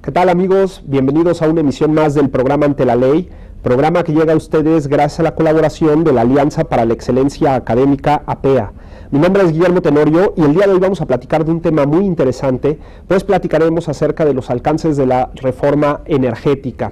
¿Qué tal, amigos? Bienvenidos a una emisión más del programa Ante la Ley, programa que llega a ustedes gracias a la colaboración de la Alianza para la Excelencia Académica APEA. Mi nombre es Guillermo Tenorio y el día de hoy vamos a platicar de un tema muy interesante, pues platicaremos acerca de los alcances de la reforma energética.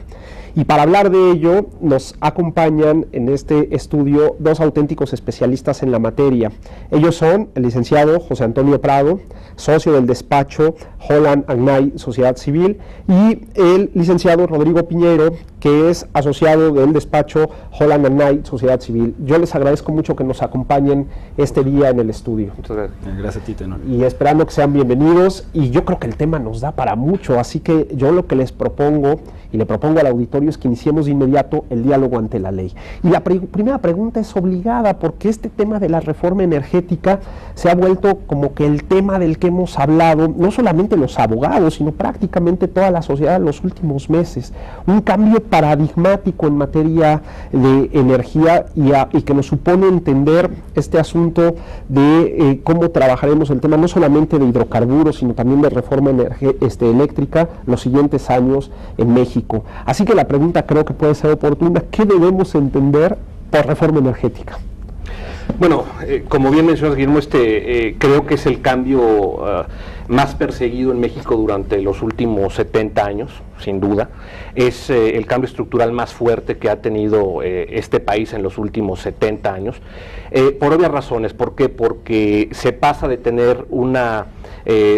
Y para hablar de ello nos acompañan en este estudio dos auténticos especialistas en la materia. Ellos son el licenciado José Antonio Prado, socio del despacho Holland & Knight Sociedad Civil, y el licenciado Rodrigo Piñero, que es asociado del despacho Holland & Knight Sociedad Civil. Yo les agradezco mucho que nos acompañen este día en el estudio. Muchas gracias. Gracias a ti, Tenorio. Y esperando que sean bienvenidos, y yo creo que el tema nos da para mucho, así que yo lo que les propongo, y le propongo al auditorio, es que iniciemos de inmediato el diálogo ante la ley. Y la primera pregunta es obligada, porque este tema de la reforma energética se ha vuelto como que el tema del que hemos hablado, no solamente los abogados, sino prácticamente toda la sociedad en los últimos meses. Un cambio paradigmático en materia de energía y que nos supone entender este asunto de cómo trabajaremos el tema no solamente de hidrocarburos, sino también de reforma eléctrica los siguientes años en México. Así que la pregunta creo que puede ser oportuna: ¿qué debemos entender por reforma energética? Bueno, como bien mencionas, Guillermo, creo que es el cambio más perseguido en México durante los últimos 70 años, sin duda. Es el cambio estructural más fuerte que ha tenido este país en los últimos 70 años, por obvias razones. ¿Por qué? Porque se pasa de tener una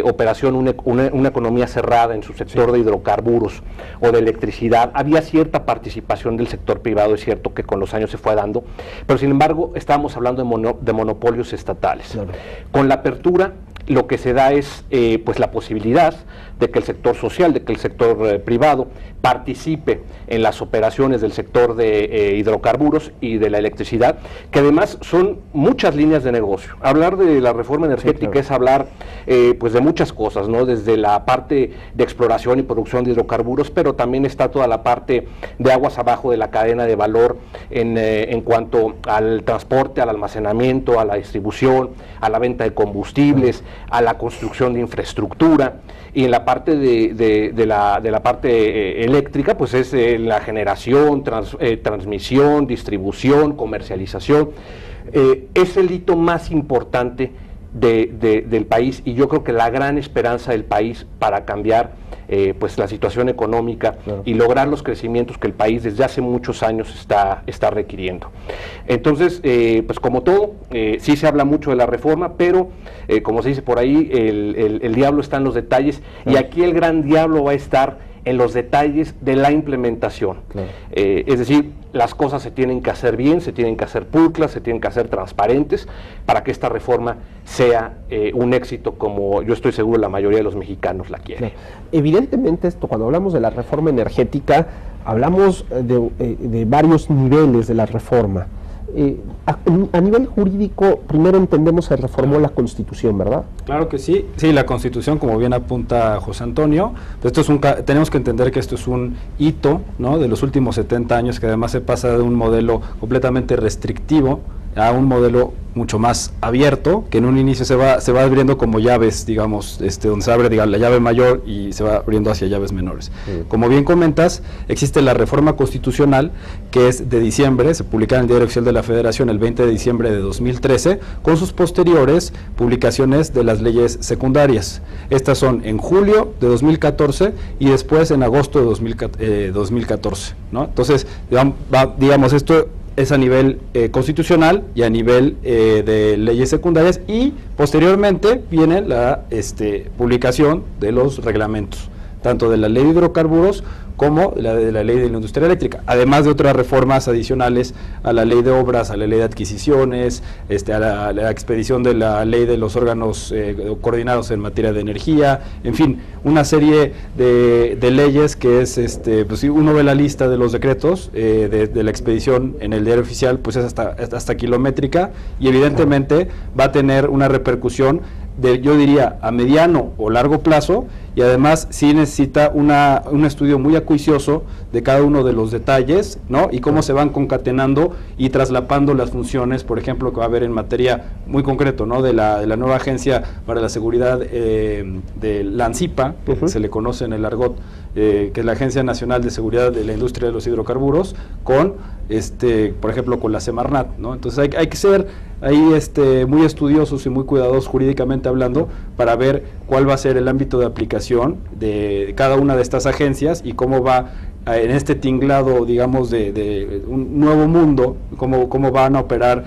operación, una economía cerrada en su sector de hidrocarburos o de electricidad. Había cierta participación del sector privado, es cierto que con los años se fue dando, pero sin embargo estábamos hablando de monopolios estatales. Claro. Con la apertura, lo que se da es pues la posibilidad de que el sector social, de que el sector privado participe en las operaciones del sector de hidrocarburos y de la electricidad, que además son muchas líneas de negocio. Hablar de la reforma energética, sí, claro, es hablar pues de muchas cosas, ¿no? Desde la parte de exploración y producción de hidrocarburos, pero también está toda la parte de aguas abajo de la cadena de valor en cuanto al transporte, al almacenamiento, a la distribución, a la venta de combustibles, a la construcción de infraestructura. Y en la parte de la parte eléctrica, pues es la generación, transmisión, distribución, comercialización. Es el hito más importante del país, y yo creo que la gran esperanza del país para cambiar pues la situación económica, claro, y lograr los crecimientos que el país desde hace muchos años está requiriendo. Entonces, pues como todo, sí se habla mucho de la reforma, pero como se dice por ahí, el diablo está en los detalles, claro, y aquí el gran diablo va a estar en los detalles de la implementación. Claro. Es decir, las cosas se tienen que hacer bien, se tienen que hacer pulcras, se tienen que hacer transparentes para que esta reforma sea un éxito, como yo estoy seguro la mayoría de los mexicanos la quieren. Claro. Evidentemente, cuando hablamos de la reforma energética, hablamos de varios niveles de la reforma. A nivel jurídico, primero entendemos que se reformó la Constitución, ¿verdad? Claro que sí, sí, la Constitución, como bien apunta José Antonio, pues tenemos que entender que esto es un hito, ¿no?, de los últimos 70 años, que además se pasa de un modelo completamente restrictivo a un modelo mucho más abierto, que en un inicio se va abriendo como llaves, digamos, donde se abre, digamos, la llave mayor y se va abriendo hacia llaves menores. Sí. Como bien comentas, existe la reforma constitucional, que es de diciembre, se publica en el Diario Oficial de la Federación el 20 de diciembre de 2013, con sus posteriores publicaciones de las leyes secundarias. Estas son en julio de 2014 y después en agosto de 2014, ¿no? Entonces, digamos, esto es a nivel constitucional y a nivel de leyes secundarias, y posteriormente viene la publicación de los reglamentos, tanto de la ley de hidrocarburos como de la ley de la industria eléctrica, además de otras reformas adicionales a la ley de obras, a la ley de adquisiciones, a la expedición de la ley de los órganos coordinados en materia de energía, en fin, una serie de leyes que es, pues si uno ve la lista de los decretos de la expedición en el Diario Oficial, pues es hasta kilométrica, y evidentemente va a tener una repercusión yo diría, a mediano o largo plazo, y además sí necesita un estudio muy acuicioso de cada uno de los detalles, ¿no? Y cómo se van concatenando y traslapando las funciones, por ejemplo, que va a haber en materia muy concreto, ¿no? De la nueva Agencia para la Seguridad de la ANSIPA, que se le conoce en el argot, que es la Agencia Nacional de Seguridad de la Industria de los Hidrocarburos, con, por ejemplo, con la Semarnat, ¿no? Entonces hay que ser ahí muy estudiosos y muy cuidadosos jurídicamente hablando para ver cuál va a ser el ámbito de aplicación de cada una de estas agencias y cómo va en este tinglado, digamos, de un nuevo mundo, cómo van a operar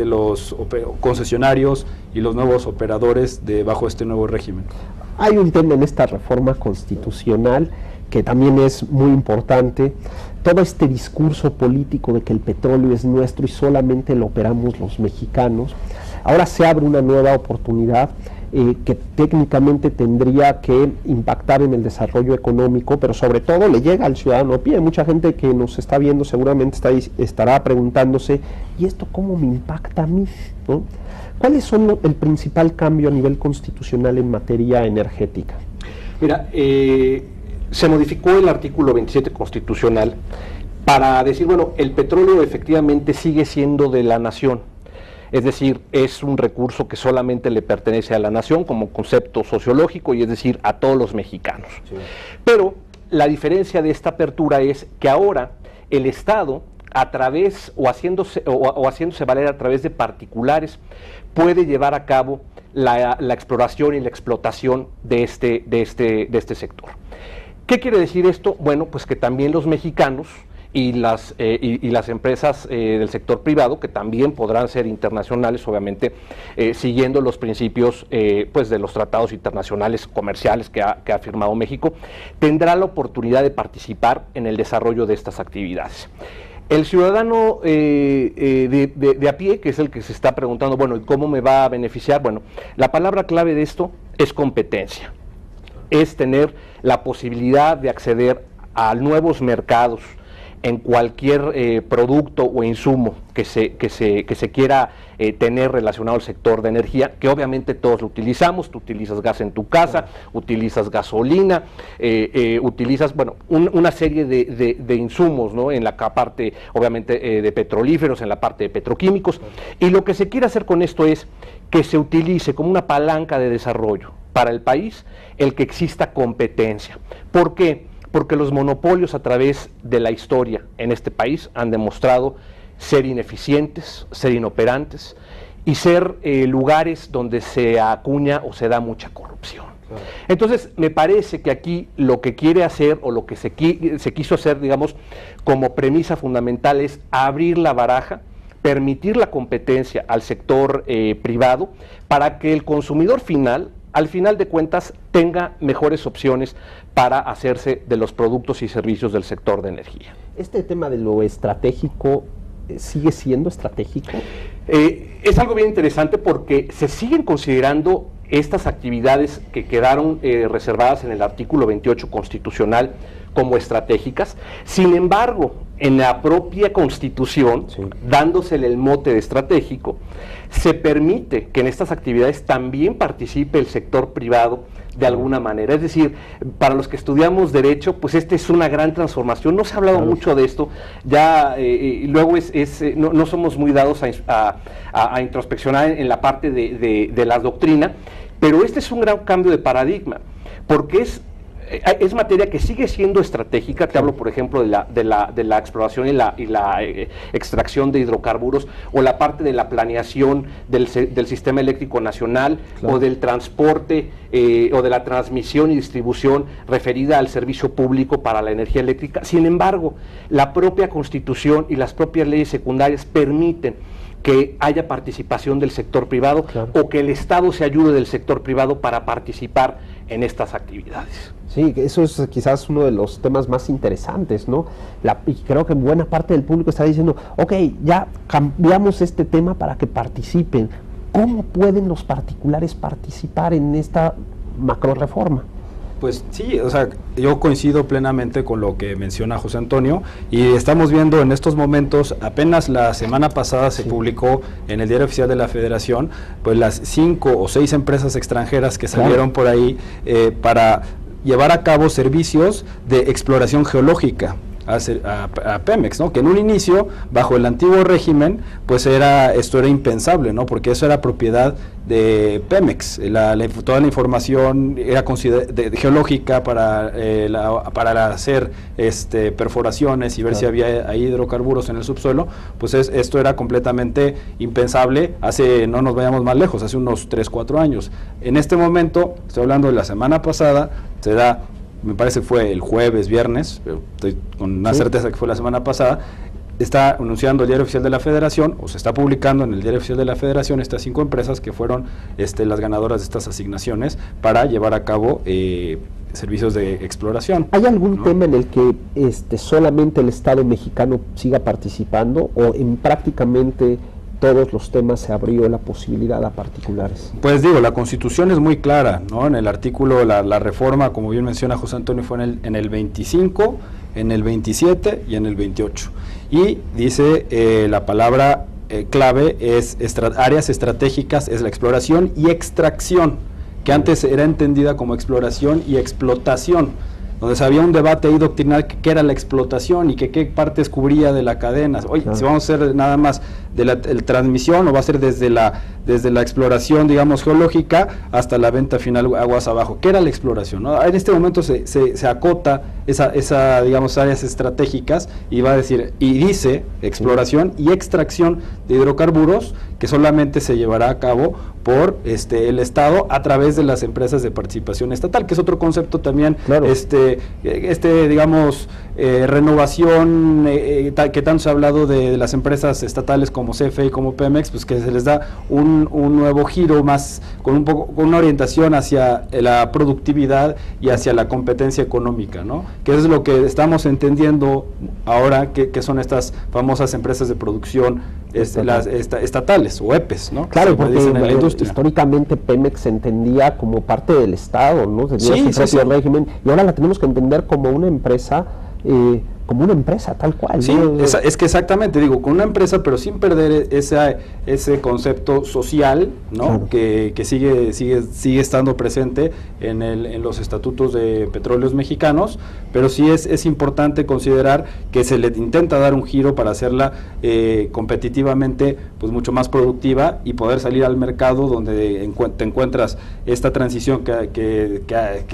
los concesionarios y los nuevos operadores bajo este nuevo régimen. Hay un tema en esta reforma constitucional que también es muy importante, todo este discurso político de que el petróleo es nuestro y solamente lo operamos los mexicanos. Ahora se abre una nueva oportunidad que técnicamente tendría que impactar en el desarrollo económico, pero sobre todo le llega al ciudadano a pie. Mucha gente que nos está viendo seguramente estará preguntándose, ¿y esto cómo me impacta a mí? ¿No? ¿Cuáles son el principal cambio a nivel constitucional en materia energética? Mira, se modificó el artículo 27 constitucional para decir, bueno, el petróleo efectivamente sigue siendo de la nación, es decir, es un recurso que solamente le pertenece a la nación como concepto sociológico y es decir, a todos los mexicanos. Sí. Pero la diferencia de esta apertura es que ahora el Estado, a través o haciéndose valer a través de particulares, puede llevar a cabo la exploración y la explotación de este sector. ¿Qué quiere decir esto? Bueno, pues que también los mexicanos y las empresas del sector privado, que también podrán ser internacionales, obviamente, siguiendo los principios pues de los tratados internacionales comerciales que ha firmado México, tendrá la oportunidad de participar en el desarrollo de estas actividades. El ciudadano de a pie, que es el que se está preguntando, bueno, ¿y cómo me va a beneficiar? Bueno, la palabra clave de esto es competencia. Es tener la posibilidad de acceder a nuevos mercados en cualquier producto o insumo que se quiera tener relacionado al sector de energía, que obviamente todos lo utilizamos. Tú utilizas gas en tu casa, utilizas gasolina, utilizas, bueno, una serie de insumos, ¿no? En la parte, obviamente, de petrolíferos, en la parte de petroquímicos, y lo que se quiere hacer con esto es que se utilice como una palanca de desarrollo para el país el que exista competencia. ¿Por qué? Porque los monopolios a través de la historia en este país han demostrado ser ineficientes, ser inoperantes y ser lugares donde se acuña o se da mucha corrupción. Claro. Entonces, me parece que aquí lo que quiere hacer o lo que se quiso hacer, digamos, como premisa fundamental es abrir la baraja, permitir la competencia al sector privado para que el consumidor final, al final de cuentas, tenga mejores opciones para hacerse de los productos y servicios del sector de energía. ¿Este tema de lo estratégico sigue siendo estratégico? Es algo bien interesante porque se siguen considerando estas actividades que quedaron reservadas en el artículo 28 constitucional como estratégicas. Sin embargo, en la propia Constitución, sí, dándosele el mote de estratégico, se permite que en estas actividades también participe el sector privado de alguna manera. Es decir, para los que estudiamos Derecho, pues esta es una gran transformación. No se ha hablado mucho de esto, ya luego no somos muy dados a introspeccionar en la parte de la doctrina, pero este es un gran cambio de paradigma, porque es materia que sigue siendo estratégica. Te hablo, por ejemplo, de la exploración y la extracción de hidrocarburos, o la parte de la planeación del sistema eléctrico nacional, claro, o del transporte o de la transmisión y distribución referida al servicio público para la energía eléctrica. Sin embargo, la propia Constitución y las propias leyes secundarias permiten que haya participación del sector privado, claro, o que el Estado se ayude del sector privado para participar en estas actividades. Sí, eso es quizás uno de los temas más interesantes, ¿no? Y creo que buena parte del público está diciendo, ok, ya cambiamos este tema para que participen. ¿Cómo pueden los particulares participar en esta macro reforma? Pues sí, o sea, yo coincido plenamente con lo que menciona José Antonio y estamos viendo en estos momentos, apenas la semana pasada se publicó en el Diario Oficial de la Federación, pues las 5 o 6 empresas extranjeras que salieron por ahí para llevar a cabo servicios de exploración geológica a Pemex, ¿no? Que en un inicio, bajo el antiguo régimen, pues esto era impensable, ¿no? Porque eso era propiedad de Pemex, toda la información era geológica para hacer perforaciones y ver si había hidrocarburos en el subsuelo, pues esto era completamente impensable no nos vayamos más lejos, hace unos 3, 4 años. En este momento, estoy hablando de la semana pasada, se da, me parece que fue el jueves, viernes, pero estoy con una certeza que fue la semana pasada, está anunciando el Diario Oficial de la Federación, o se está publicando en el Diario Oficial de la Federación estas 5 empresas que fueron las ganadoras de estas asignaciones para llevar a cabo servicios de exploración. ¿Hay algún tema en el que solamente el Estado mexicano siga participando o en prácticamente todos los temas se abrió la posibilidad a particulares? Pues digo, la Constitución es muy clara, ¿no? En el artículo, la reforma, como bien menciona José Antonio, fue en el 25, en el 27 y en el 28. Y dice la palabra clave es áreas estratégicas, es la exploración y extracción, que antes era entendida como exploración y explotación, donde había un debate ahí doctrinal que qué era la explotación y qué partes cubría de la cadena. Oye, si vamos a hacer nada más de la transmisión o va a ser desde la exploración, digamos, geológica hasta la venta final aguas abajo. ¿Qué era la exploración, no? En este momento se acota esa, digamos, áreas estratégicas y va a decir, y dice exploración y extracción de hidrocarburos que solamente se llevará a cabo por el Estado a través de las empresas de participación estatal, que es otro concepto también, digamos, renovación que tanto se ha hablado de las empresas estatales como CFE y como Pemex, pues que se les da un nuevo giro más, con una orientación hacia la productividad y hacia la competencia económica, ¿no? Que es lo que estamos entendiendo ahora, que son estas famosas empresas de producción las estatales o EPEs, ¿no? Claro, porque en la industria. Históricamente Pemex se entendía como parte del Estado, ¿no? Tenía su propio régimen, y ahora la tenemos que entender como una empresa tal cual. Sí, ¿no? Es que exactamente, digo, con una empresa, pero sin perder ese concepto social, ¿no? Claro. Que sigue estando presente en los estatutos de Petróleos Mexicanos, pero sí es importante considerar que se le intenta dar un giro para hacerla competitivamente, pues mucho más productiva y poder salir al mercado donde te encuentras esta transición que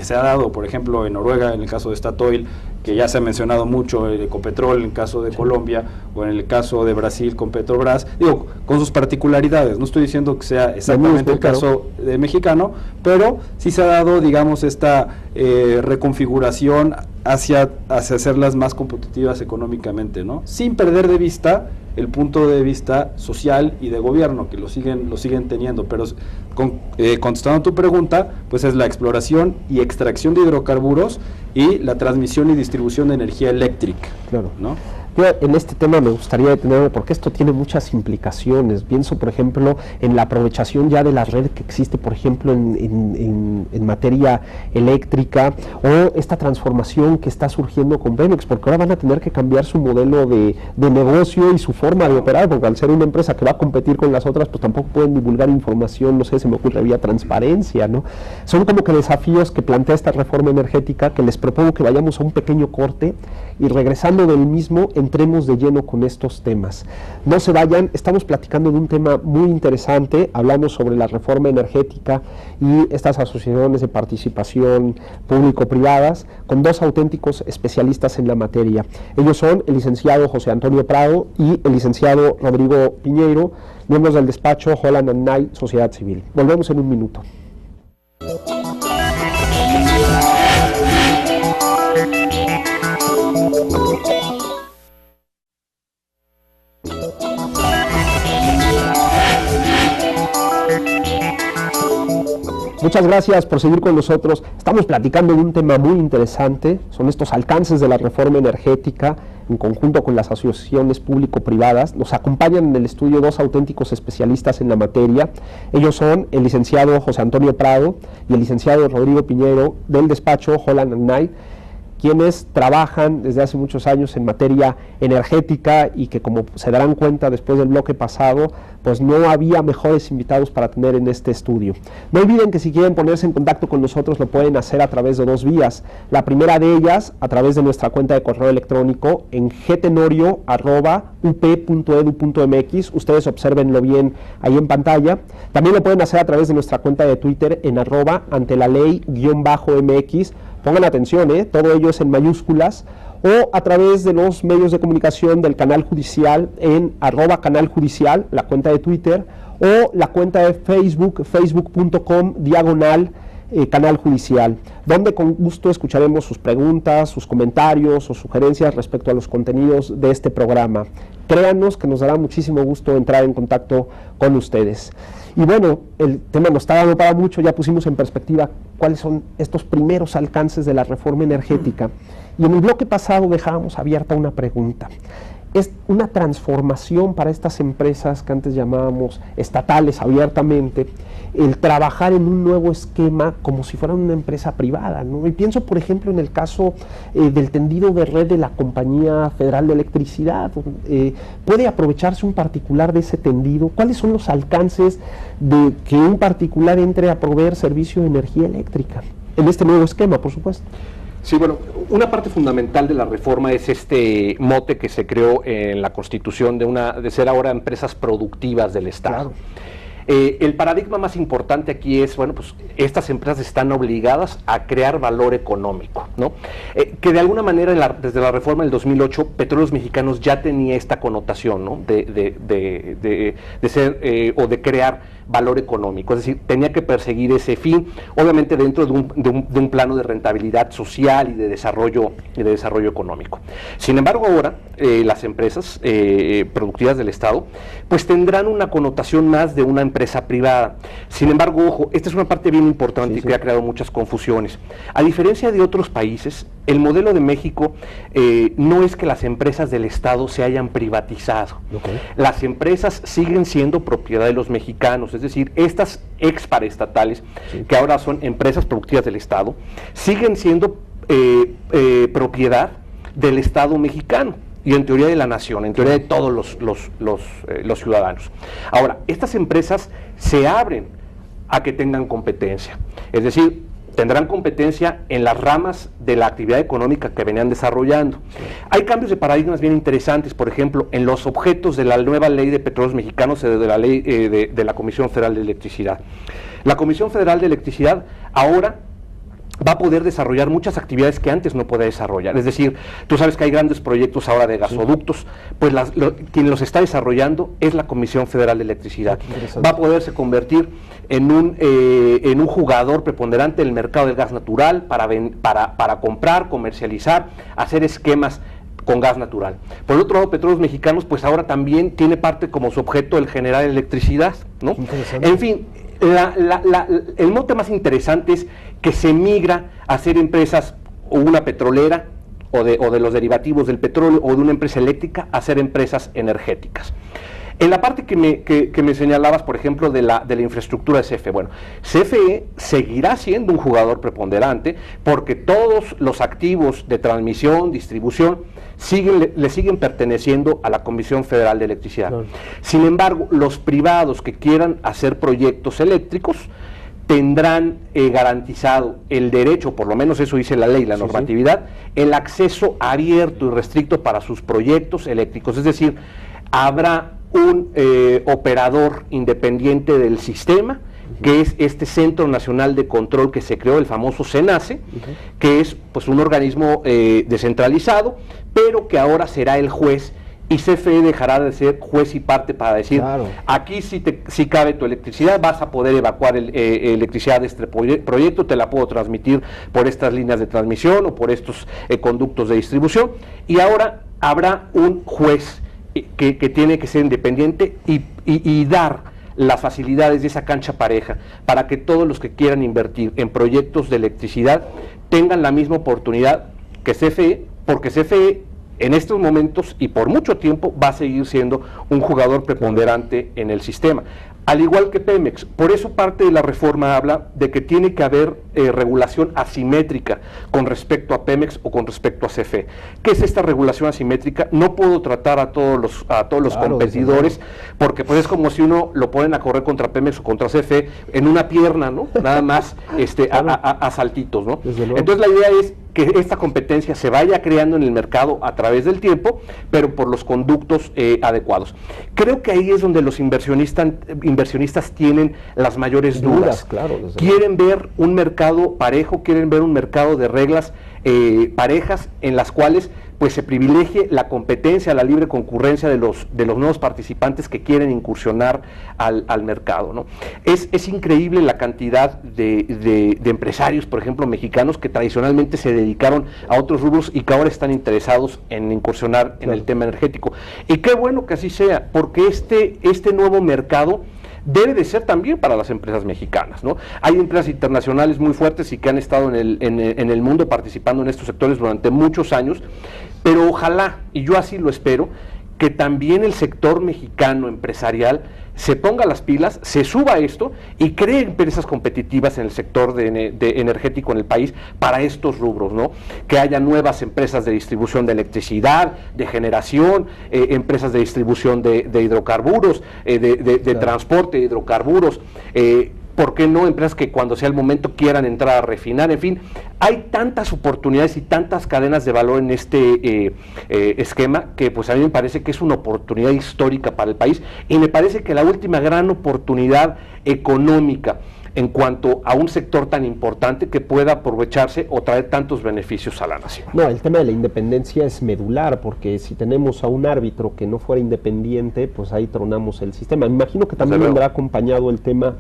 se ha dado, por ejemplo, en Noruega, en el caso de Statoil, que ya se ha mencionado mucho, el Ecopetrol en el caso de Colombia, o en el caso de Brasil con Petrobras, digo, con sus particularidades, no estoy diciendo que sea exactamente el caso de mexicano, pero sí se ha dado, digamos, esta reconfiguración hacia hacerlas más competitivas económicamente, ¿no? Sin perder de vista el punto de vista social y de gobierno, que lo siguen teniendo, pero contestando a tu pregunta, pues es la exploración y extracción de hidrocarburos y la transmisión y distribución de energía eléctrica, claro, ¿no? Yo en este tema me gustaría detenerme porque esto tiene muchas implicaciones. Pienso, por ejemplo, en la aprovechación ya de la red que existe, por ejemplo, en materia eléctrica, o esta transformación que está surgiendo con Pemex, porque ahora van a tener que cambiar su modelo de negocio y su forma de operar, porque al ser una empresa que va a competir con las otras, pues tampoco pueden divulgar información, no sé, se me ocurre vía transparencia, ¿no? Son como que desafíos que plantea esta reforma energética, que les propongo que vayamos a un pequeño corte y regresando del mismo, entremos de lleno con estos temas. No se vayan, estamos platicando de un tema muy interesante, hablamos sobre la reforma energética y estas asociaciones de participación público-privadas con dos auténticos especialistas en la materia. Ellos son el licenciado José Antonio Prado y el licenciado Rodrigo Piñeiro, miembros del despacho Holland & Knight, Sociedad Civil. Volvemos en un minuto. Muchas gracias por seguir con nosotros. Estamos platicando de un tema muy interesante, son estos alcances de la reforma energética en conjunto con las asociaciones público-privadas. Nos acompañan en el estudio dos auténticos especialistas en la materia. Ellos son el licenciado José Antonio Prado y el licenciado Rodrigo Piñero del despacho Holland & Knight, quienes trabajan desde hace muchos años en materia energética y que, como se darán cuenta después del bloque pasado, pues no había mejores invitados para tener en este estudio. No olviden que si quieren ponerse en contacto con nosotros lo pueden hacer a través de dos vías. La primera de ellas a través de nuestra cuenta de correo electrónico en gtenorio@up.edu.mx. Ustedes obsérvenlo bien ahí en pantalla. También lo pueden hacer a través de nuestra cuenta de Twitter en @antelaley_mx. Pongan atención, todo ello es en mayúsculas, o a través de los medios de comunicación del canal judicial en @canaljudicial, la cuenta de Twitter, o la cuenta de Facebook, facebook.com/canal judicial, donde con gusto escucharemos sus preguntas, sus comentarios o sugerencias respecto a los contenidos de este programa. Créanos que nos dará muchísimo gusto entrar en contacto con ustedes. Y bueno, el tema nos está dando para mucho, ya pusimos en perspectiva cuáles son estos primeros alcances de la reforma energética. Y en el bloque pasado dejábamos abierta una pregunta. ¿Es una transformación para estas empresas que antes llamábamos estatales abiertamente, el trabajar en un nuevo esquema como si fuera una empresa privada, ¿no? Y pienso, por ejemplo, en el caso del tendido de red de la Compañía Federal de Electricidad. ¿Puede aprovecharse un particular de ese tendido? ¿Cuáles son los alcances de que un particular entre a proveer servicio de energía eléctrica en este nuevo esquema, por supuesto? Sí, bueno, una parte fundamental de la reforma es este mote que se creó en la Constitución de ser ahora empresas productivas del Estado. Claro. El paradigma más importante aquí es, bueno, pues estas empresas están obligadas a crear valor económico, ¿no? Que de alguna manera desde la reforma del 2008, Petróleos Mexicanos ya tenía esta connotación, ¿no? de ser o de crear valor económico, es decir, tenía que perseguir ese fin, obviamente dentro de un plano de rentabilidad social y de desarrollo económico. Sin embargo, ahora las empresas productivas del Estado pues tendrán una connotación más de una empresa privada. Sin embargo, ojo, esta es una parte bien importante que ha creado muchas confusiones. A diferencia de otros países, el modelo de México no es que las empresas del Estado se hayan privatizado. Okay. Las empresas siguen siendo propiedad de los mexicanos, es decir, estas exparaestatales, que ahora son empresas productivas del Estado, siguen siendo propiedad del Estado mexicano y en teoría de la nación, en teoría de todos los ciudadanos. Ahora, estas empresas se abren a que tengan competencia, es decir, tendrán competencia en las ramas de la actividad económica que venían desarrollando. Hay cambios de paradigmas bien interesantes, por ejemplo, en los objetos de la nueva ley de Petróleos Mexicanos, de la ley de la Comisión Federal de Electricidad. La Comisión Federal de Electricidad ahora va a poder desarrollar muchas actividades que antes no podía desarrollar. Es decir, tú sabes que hay grandes proyectos ahora de gasoductos, pues quien los está desarrollando es la Comisión Federal de Electricidad. Va a poderse convertir en un jugador preponderante del mercado del gas natural para comprar, comercializar, hacer esquemas con gas natural. Por el otro lado, Petróleos Mexicanos pues ahora también tiene parte como su objeto el generar electricidad, ¿no? En fin, el mote más interesante es que se migra a ser empresas o una petrolera o de los derivativos del petróleo o de una empresa eléctrica a ser empresas energéticas. En la parte que me señalabas, por ejemplo, de la infraestructura de CFE, bueno, CFE seguirá siendo un jugador preponderante porque todos los activos de transmisión, distribución, le siguen perteneciendo a la Comisión Federal de Electricidad. Claro. Sin embargo, los privados que quieran hacer proyectos eléctricos tendrán garantizado el derecho, por lo menos eso dice la ley, la normatividad, el acceso abierto y restricto para sus proyectos eléctricos, es decir, habrá un operador independiente del sistema, que es este Centro Nacional de Control que se creó, el famoso CENACE, que es pues un organismo descentralizado, pero que ahora será el juez, y CFE dejará de ser juez y parte para decir, claro, aquí sí cabe tu electricidad, vas a poder evacuar electricidad de este proyecto, te la puedo transmitir por estas líneas de transmisión o por estos conductos de distribución, y ahora habrá un juez que tiene que ser independiente y dar las facilidades de esa cancha pareja para que todos los que quieran invertir en proyectos de electricidad tengan la misma oportunidad que CFE, porque CFE en estos momentos y por mucho tiempo va a seguir siendo un jugador preponderante en el sistema, al igual que Pemex. Por eso parte de la reforma habla de que tiene que haber regulación asimétrica con respecto a Pemex o con respecto a CFE. ¿Qué es esta regulación asimétrica? No puedo tratar a todos los competidores, porque pues es como si uno lo ponen a correr contra Pemex o contra CFE en una pierna, ¿no? Nada más a saltitos, ¿no? Entonces la idea es que esta competencia se vaya creando en el mercado a través del tiempo, pero por los conductos adecuados. Creo que ahí es donde los inversionistas tienen las mayores dudas. Quieren ver un mercado parejo, quieren ver un mercado de reglas parejas en las cuales pues se privilegie la competencia, la libre concurrencia de los nuevos participantes que quieren incursionar al mercado, ¿no? Es increíble la cantidad de empresarios, por ejemplo, mexicanos, que tradicionalmente se dedicaron a otros rubros y que ahora están interesados en incursionar en el tema energético. Y qué bueno que así sea, porque este nuevo mercado debe de ser también para las empresas mexicanas, ¿no? Hay empresas internacionales muy fuertes y que han estado en el mundo participando en estos sectores durante muchos años, pero ojalá, y yo así lo espero, que también el sector mexicano empresarial se ponga las pilas, se suba a esto y cree empresas competitivas en el sector de energético en el país para estos rubros, ¿no? Que haya nuevas empresas de distribución de electricidad, de generación, empresas de distribución de hidrocarburos, de transporte de hidrocarburos, ¿por qué no empresas que cuando sea el momento quieran entrar a refinar? En fin, hay tantas oportunidades y tantas cadenas de valor en este esquema que pues a mí me parece que es una oportunidad histórica para el país, y me parece que la última gran oportunidad económica en cuanto a un sector tan importante que pueda aprovecharse o traer tantos beneficios a la nación. No, el tema de la independencia es medular, porque si tenemos a un árbitro que no fuera independiente, pues ahí tronamos el sistema. Me imagino que también vendrá acompañado el tema,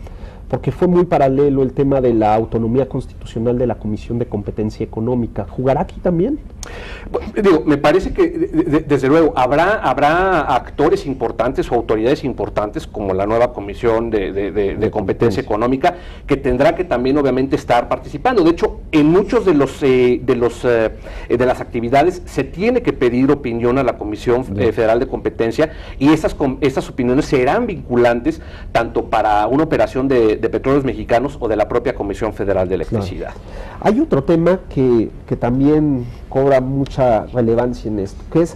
porque fue muy paralelo el tema de la autonomía constitucional de la Comisión de Competencia Económica. ¿Jugará aquí también? Digo, me parece que desde luego habrá actores importantes o autoridades importantes como la nueva Comisión de Competencia Económica, que tendrá que también obviamente estar participando. De hecho, en muchos de las actividades se tiene que pedir opinión a la Comisión Federal de Competencia, y estas opiniones serán vinculantes tanto para una operación de Petróleos Mexicanos o de la propia Comisión Federal de Electricidad. Hay otro tema que también cobra mucha relevancia en esto, que es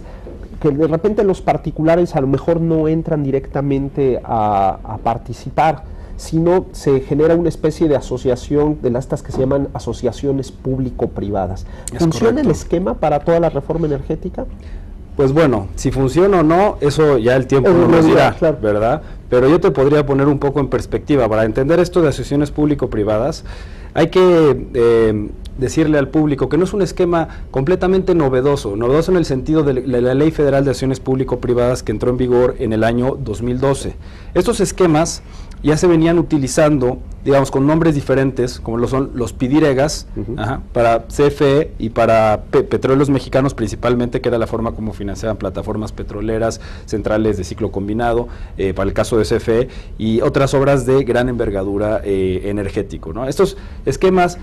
que de repente los particulares a lo mejor no entran directamente a participar, sino se genera una especie de asociación de estas que se llaman asociaciones público-privadas. ¿Funciona el esquema para toda la reforma energética? Pues bueno, si funciona o no, eso ya el tiempo nos dirá, ¿verdad? Pero yo te podría poner un poco en perspectiva. Para entender esto de asociaciones público-privadas, hay que decirle al público que no es un esquema completamente novedoso en el sentido de la Ley Federal de Acciones Público-Privadas que entró en vigor en el año 2012. Estos esquemas ya se venían utilizando, digamos, con nombres diferentes, como lo son los PIDIREGAS, para CFE y para Petróleos Mexicanos principalmente, que era la forma como financiaban plataformas petroleras, centrales de ciclo combinado, para el caso de CFE, y otras obras de gran envergadura energético, ¿no? Estos esquemas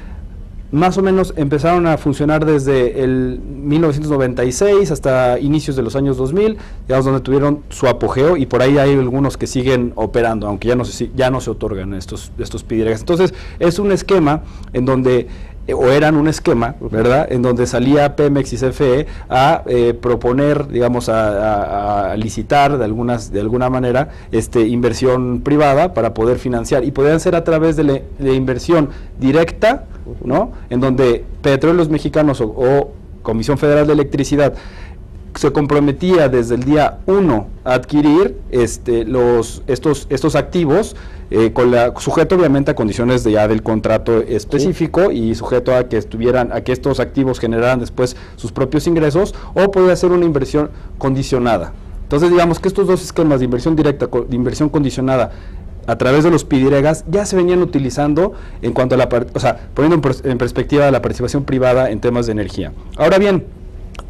más o menos empezaron a funcionar desde el 1996 hasta inicios de los años 2000, digamos, donde tuvieron su apogeo, y por ahí hay algunos que siguen operando, aunque ya no se otorgan estos PIDIREGAS. Entonces, es un esquema en donde, o eran un esquema, ¿verdad?, en donde salía Pemex y CFE a proponer, digamos, a licitar de alguna manera inversión privada para poder financiar, y podían ser a través de inversión directa, ¿no?, en donde Petróleos Mexicanos o Comisión Federal de Electricidad se comprometía desde el día 1 a adquirir estos activos, sujeto obviamente a condiciones del contrato específico, y sujeto a que estos activos generaran después sus propios ingresos, o podía ser una inversión condicionada. Entonces, digamos que estos dos esquemas de inversión directa, de inversión condicionada a través de los PIDIREGAS, ya se venían utilizando en cuanto a poniendo en perspectiva la participación privada en temas de energía. Ahora bien,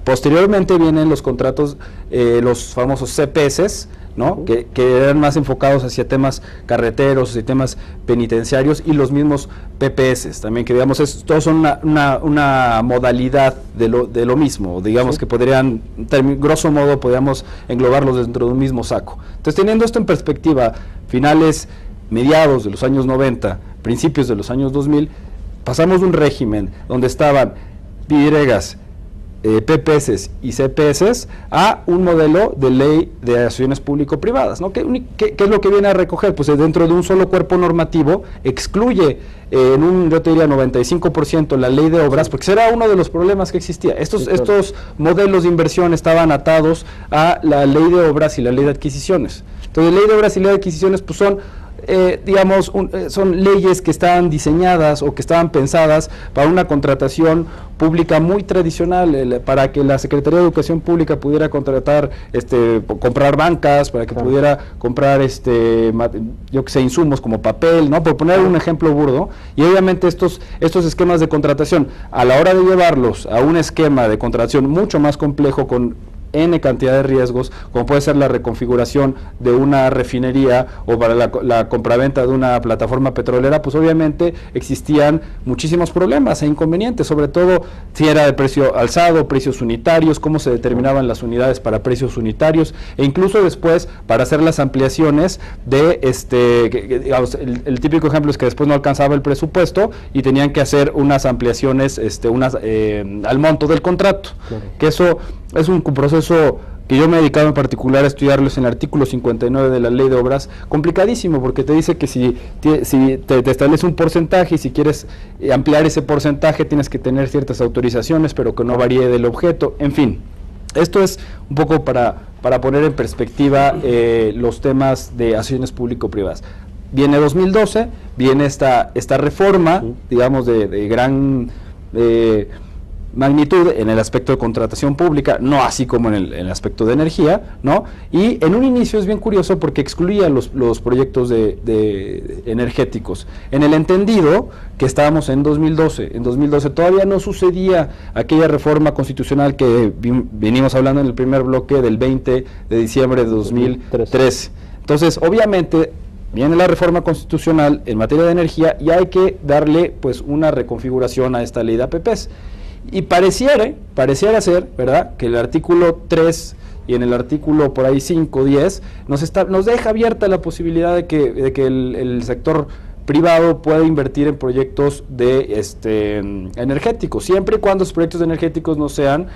posteriormente vienen los contratos, los famosos CPS, ¿no? Que eran más enfocados hacia temas carreteros, hacia temas penitenciarios, y los mismos PPS también, que digamos, todos son una modalidad de lo mismo, digamos, que podrían, grosso modo, podríamos englobarlos dentro de un mismo saco. Entonces, teniendo esto en perspectiva, mediados de los años 90, principios de los años 2000, pasamos de un régimen donde estaban PYs, PPS y CPS a un modelo de ley de asociaciones público-privadas, ¿no? ¿Qué es lo que viene a recoger? Pues dentro de un solo cuerpo normativo excluye yo te diría 95% la ley de obras, porque ese era uno de los problemas que existía. Estos modelos de inversión estaban atados a la ley de obras y la ley de adquisiciones. Entonces, la ley de obras y la ley de adquisiciones pues son son leyes que estaban diseñadas o que estaban pensadas para una contratación pública muy tradicional, para que la Secretaría de Educación Pública pudiera contratar, comprar bancas, para que pudiera comprar, insumos como papel, ¿no? Por poner un ejemplo burdo. Y obviamente estos esquemas de contratación, a la hora de llevarlos a un esquema de contratación mucho más complejo, con N cantidad de riesgos, como puede ser la reconfiguración de una refinería o para la compraventa de una plataforma petrolera, pues obviamente existían muchísimos problemas e inconvenientes, sobre todo si era de precio alzado, precios unitarios, cómo se determinaban las unidades para precios unitarios, e incluso después para hacer las ampliaciones de, digamos, el típico ejemplo es que después no alcanzaba el presupuesto y tenían que hacer unas ampliaciones al monto del contrato, que eso es un proceso que yo me he dedicado en particular a estudiarlos en el artículo 59 de la Ley de Obras, complicadísimo, porque te dice que si te establece un porcentaje y si quieres ampliar ese porcentaje tienes que tener ciertas autorizaciones, pero que no varíe del objeto, en fin. Esto es un poco para poner en perspectiva los temas de asociaciones público-privadas. Viene 2012, viene esta reforma, digamos, de gran magnitud en el aspecto de contratación pública, no así como en el aspecto de energía, ¿no? Y en un inicio es bien curioso porque excluía los proyectos de energéticos, en el entendido que estábamos en 2012. En 2012 todavía no sucedía aquella reforma constitucional que venimos hablando en el primer bloque del 20 de diciembre de 2013. Entonces, obviamente, viene la reforma constitucional en materia de energía y hay que darle pues una reconfiguración a esta ley de APPs. Y pareciera ser, ¿verdad?, que el artículo 3 y en el artículo por ahí 5, 10, nos deja abierta la posibilidad de que el sector privado pueda invertir en proyectos energéticos, siempre y cuando los proyectos energéticos no sean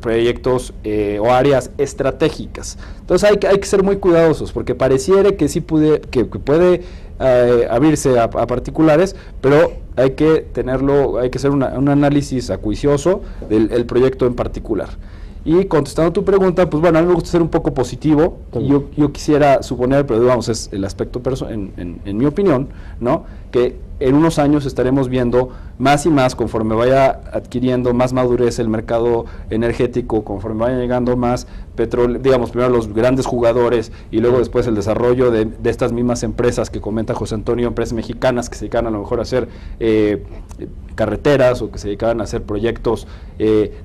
proyectos o áreas estratégicas. Entonces hay que ser muy cuidadosos, porque pareciera que sí puede abrirse a particulares, pero hay que hacer un análisis acuicioso del proyecto en particular. Y contestando tu pregunta, pues bueno, a mí me gusta ser un poco positivo, y yo quisiera suponer, pero digamos, es el aspecto en mi opinión, ¿no?, que en unos años estaremos viendo más y más, conforme vaya adquiriendo más madurez el mercado energético, conforme vaya llegando más petróleo, digamos, primero los grandes jugadores y luego después el desarrollo de estas mismas empresas que comenta José Antonio, empresas mexicanas que se dedican a lo mejor a hacer carreteras o que se dedican a hacer proyectos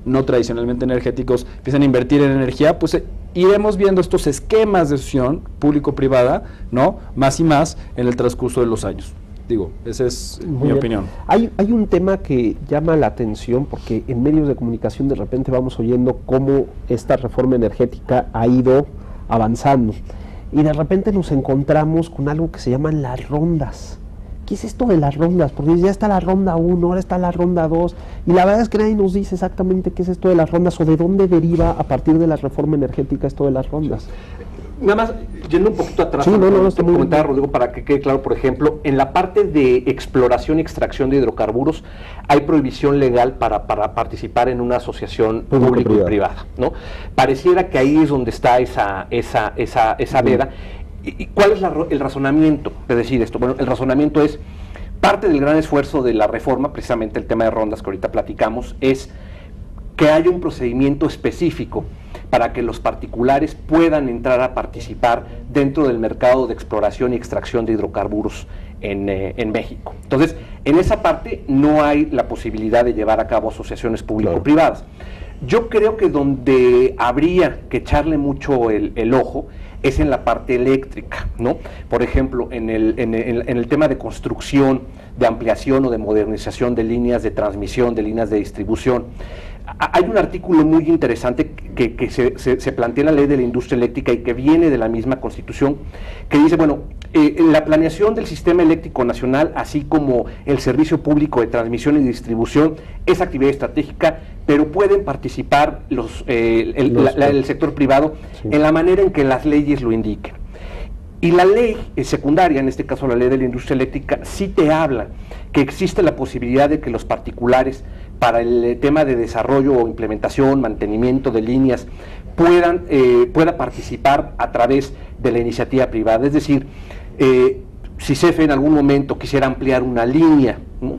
no tradicionalmente energéticos, empiezan a invertir en energía, pues iremos viendo estos esquemas de asociación público-privada, ¿no?, más y más en el transcurso de los años. Digo, esa es mi opinión. Hay un tema que llama la atención, porque en medios de comunicación de repente vamos oyendo cómo esta reforma energética ha ido avanzando y de repente nos encontramos con algo que se llaman las rondas. ¿Qué es esto de las rondas? Porque ya está la ronda 1, ahora está la ronda 2, y la verdad es que nadie nos dice exactamente qué es esto de las rondas o de dónde deriva a partir de la reforma energética esto de las rondas. Nada más, yendo un poquito atrás, comentar, Rodrigo, para que quede claro, por ejemplo, en la parte de exploración y extracción de hidrocarburos hay prohibición legal para participar en una asociación público y privada, ¿no? Pareciera que ahí es donde está esa veda. ¿Y cuál es el razonamiento de decir esto? Bueno, el razonamiento es, parte del gran esfuerzo de la reforma, precisamente el tema de rondas que ahorita platicamos, es que haya un procedimiento específico para que los particulares puedan entrar a participar dentro del mercado de exploración y extracción de hidrocarburos en México. Entonces, en esa parte no hay la posibilidad de llevar a cabo asociaciones público-privadas. Yo creo que donde habría que echarle mucho el ojo es en la parte eléctrica, ¿no? Por ejemplo, en el tema de construcción, de ampliación o de modernización de líneas de transmisión, de líneas de distribución. Hay un artículo muy interesante que se plantea en la Ley de la Industria Eléctrica y que viene de la misma Constitución, que dice, bueno, la planeación del sistema eléctrico nacional, así como el servicio público de transmisión y distribución, es actividad estratégica, pero pueden participar el sector privado en la manera en que las leyes lo indiquen. Y la ley secundaria, en este caso la Ley de la Industria Eléctrica, sí te habla que existe la posibilidad de que los particulares, para el tema de desarrollo o implementación, mantenimiento de líneas, pueda participar a través de la iniciativa privada. Es decir, si CFE en algún momento quisiera ampliar una línea, ¿no?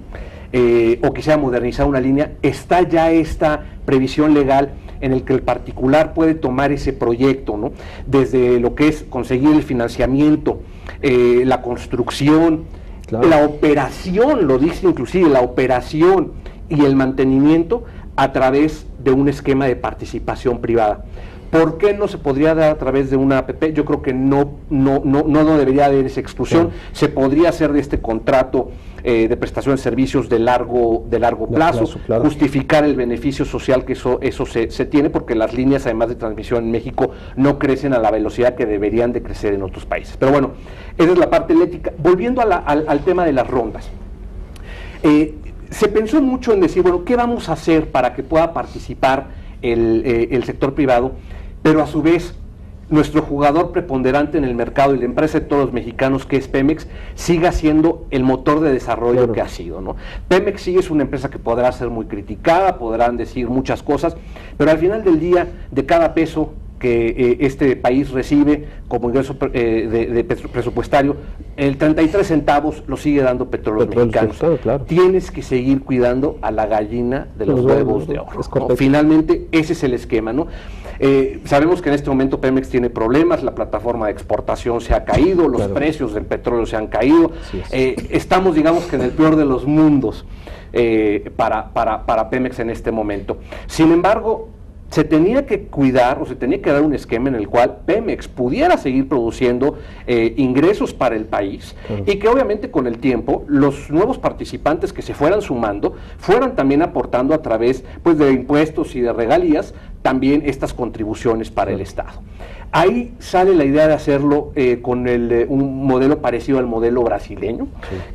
O quisiera modernizar una línea, está ya esta previsión legal en el que el particular puede tomar ese proyecto, ¿no? Desde lo que es conseguir el financiamiento, la construcción, claro, la operación, lo dice inclusive, la operación y el mantenimiento a través de un esquema de participación privada. ¿Por qué no se podría dar a través de una APP? Yo creo que no debería haber esa exclusión. Claro. Se podría hacer de este contrato de prestación de servicios de largo plazo, claro, justificar el beneficio social que eso se tiene, porque las líneas, además de transmisión en México, no crecen a la velocidad que deberían de crecer en otros países. Pero bueno, esa es la parte eléctrica. Volviendo al tema de las rondas. Se pensó mucho en decir, bueno, ¿qué vamos a hacer para que pueda participar el sector privado? Pero a su vez, nuestro jugador preponderante en el mercado y la empresa de todos los mexicanos, que es Pemex, siga siendo el motor de desarrollo, claro, que ha sido, ¿no? Pemex sí es una empresa que podrá ser muy criticada, podrán decir muchas cosas, pero al final del día, de cada peso que este país recibe como ingreso presupuestario, el 33 centavos lo sigue dando Petróleos Mexicanos. Claro. Tienes que seguir cuidando a la gallina de los huevos de oro, ¿no? Finalmente, ese es el esquema, ¿no? Sabemos que en este momento Pemex tiene problemas, la plataforma de exportación se ha caído, los, claro, precios del petróleo se han caído, estamos, digamos, que en el peor de los mundos para Pemex en este momento. Sin embargo, se tenía que cuidar o se tenía que dar un esquema en el cual Pemex pudiera seguir produciendo ingresos para el país, y que obviamente con el tiempo los nuevos participantes que se fueran sumando fueran también aportando a través, pues, de impuestos y de regalías también estas contribuciones para el Estado. Ahí sale la idea de hacerlo con un modelo parecido al modelo brasileño,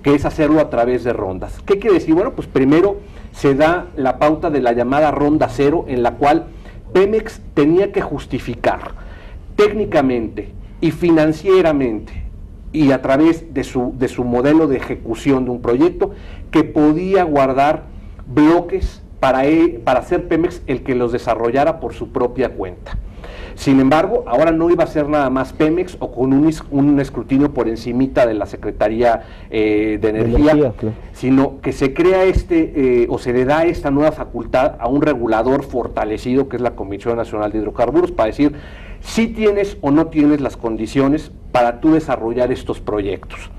que es hacerlo a través de rondas. ¿Qué quiere decir? Bueno, pues primero se da la pauta de la llamada ronda cero, en la cual Pemex tenía que justificar técnicamente y financieramente y a través de su modelo de ejecución de un proyecto, que podía guardar bloques para ser Pemex el que los desarrollara por su propia cuenta. Sin embargo, ahora no iba a ser nada más Pemex o con un escrutinio por encimita de la Secretaría de Energía, claro, sino que se crea o se le da esta nueva facultad a un regulador fortalecido, que es la Comisión Nacional de Hidrocarburos, para decir si tienes o no tienes las condiciones para tú desarrollar estos proyectos.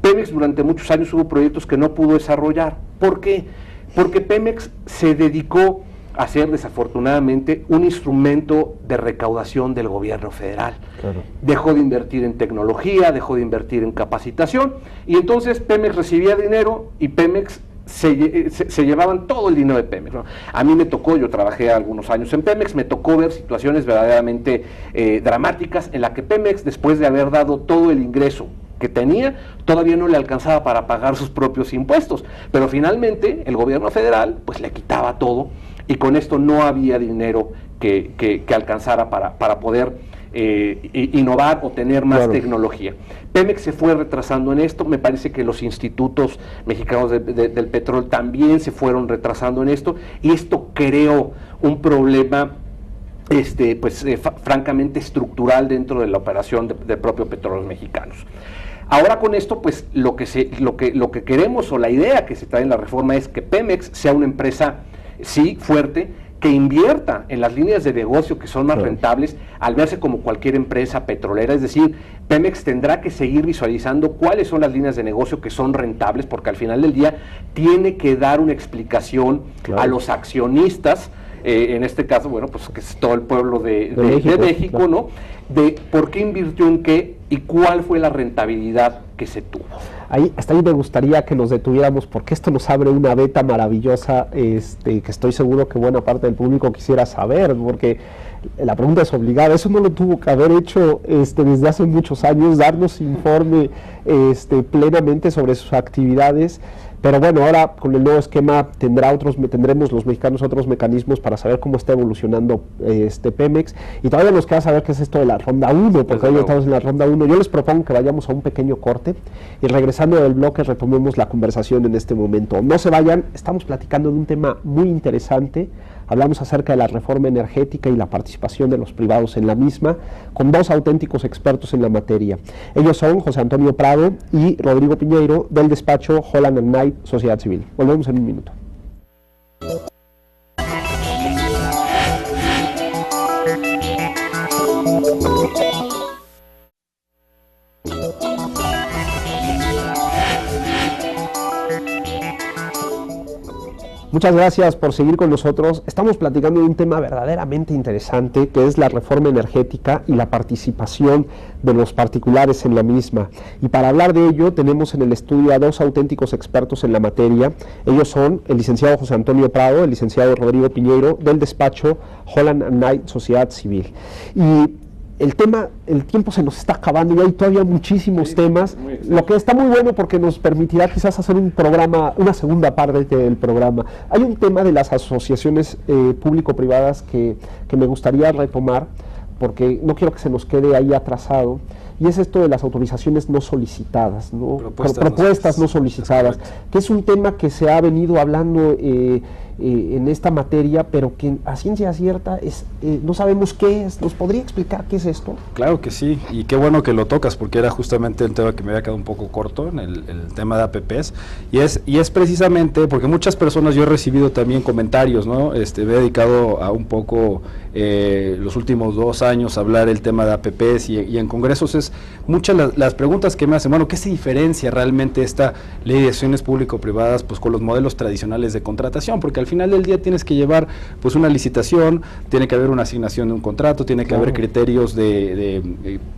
Pemex durante muchos años hubo proyectos que no pudo desarrollar. ¿Por qué? Porque Pemex se dedicó a ser, desafortunadamente, un instrumento de recaudación del gobierno federal. Claro. Dejó de invertir en tecnología, dejó de invertir en capacitación, y entonces Pemex recibía dinero y Pemex se llevaban todo el dinero de Pemex, ¿no? A mí me tocó, yo trabajé algunos años en Pemex, me tocó ver situaciones verdaderamente dramáticas en la que Pemex, después de haber dado todo el ingreso que tenía, todavía no le alcanzaba para pagar sus propios impuestos, pero finalmente el gobierno federal pues le quitaba todo, y con esto no había dinero que alcanzara para poder innovar o tener más, claro, tecnología. Pemex se fue retrasando en esto, me parece que los institutos mexicanos del petróleo también se fueron retrasando en esto, y esto creó un problema francamente estructural dentro de la operación del propio Petróleos Mexicanos. Ahora con esto, pues lo que queremos, o la idea que se trae en la reforma, es que Pemex sea una empresa, sí, fuerte, que invierta en las líneas de negocio que son más, claro, rentables, al verse como cualquier empresa petrolera. Es decir, Pemex tendrá que seguir visualizando cuáles son las líneas de negocio que son rentables, porque al final del día tiene que dar una explicación, claro, a los accionistas en este caso, bueno, pues que es todo el pueblo de México, claro, ¿no? De por qué invirtió en qué y cuál fue la rentabilidad que se tuvo. Hasta ahí me gustaría que nos detuviéramos, porque esto nos abre una beta maravillosa, que estoy seguro que buena parte del público quisiera saber, porque la pregunta es obligada. Eso no lo tuvo que haber hecho desde hace muchos años, darnos informe plenamente sobre sus actividades. Pero bueno, ahora con el nuevo esquema tendremos los mexicanos otros mecanismos para saber cómo está evolucionando Pemex, y todavía nos queda saber qué es esto de la ronda 1, porque hoy estamos en la ronda 1. Yo les propongo que vayamos a un pequeño corte y regresando del bloque retomemos la conversación en este momento. No se vayan, estamos platicando de un tema muy interesante. Hablamos acerca de la reforma energética y la participación de los privados en la misma, con dos auténticos expertos en la materia. Ellos son José Antonio Prado y Rodrigo Piñeiro, del despacho Holland & Knight, Sociedad Civil. Volvemos en un minuto. Muchas gracias por seguir con nosotros. Estamos platicando de un tema verdaderamente interesante, que es la reforma energética y la participación de los particulares en la misma. Y para hablar de ello tenemos en el estudio a dos auténticos expertos en la materia. Ellos son el licenciado José Antonio Prado, el licenciado Rodrigo Piñeiro, del despacho Holland & Knight, Sociedad Civil. Y el tiempo se nos está acabando y hay todavía muchísimos temas, lo que está muy bueno porque nos permitirá quizás hacer un programa, una segunda parte del programa. Hay un tema de las asociaciones público-privadas que me gustaría retomar, porque no quiero que se nos quede ahí atrasado, y es esto de las autorizaciones no solicitadas, ¿no? Propuestas no solicitadas, que es un tema que se ha venido hablando en esta materia, pero que a ciencia cierta no sabemos qué es. ¿Nos podría explicar qué es esto? Claro que sí, y qué bueno que lo tocas, porque era justamente el tema que me había quedado un poco corto en el tema de APPs, y es precisamente porque muchas personas, yo he recibido también comentarios, ¿no? Me he dedicado a un poco los últimos 2 años a hablar el tema de APPs, y en congresos es muchas las preguntas que me hacen, bueno, ¿qué se diferencia realmente esta ley de acciones público-privadas pues con los modelos tradicionales de contratación? Porque al final del día tienes que llevar pues una licitación, tiene que haber una asignación de un contrato, tiene que haber criterios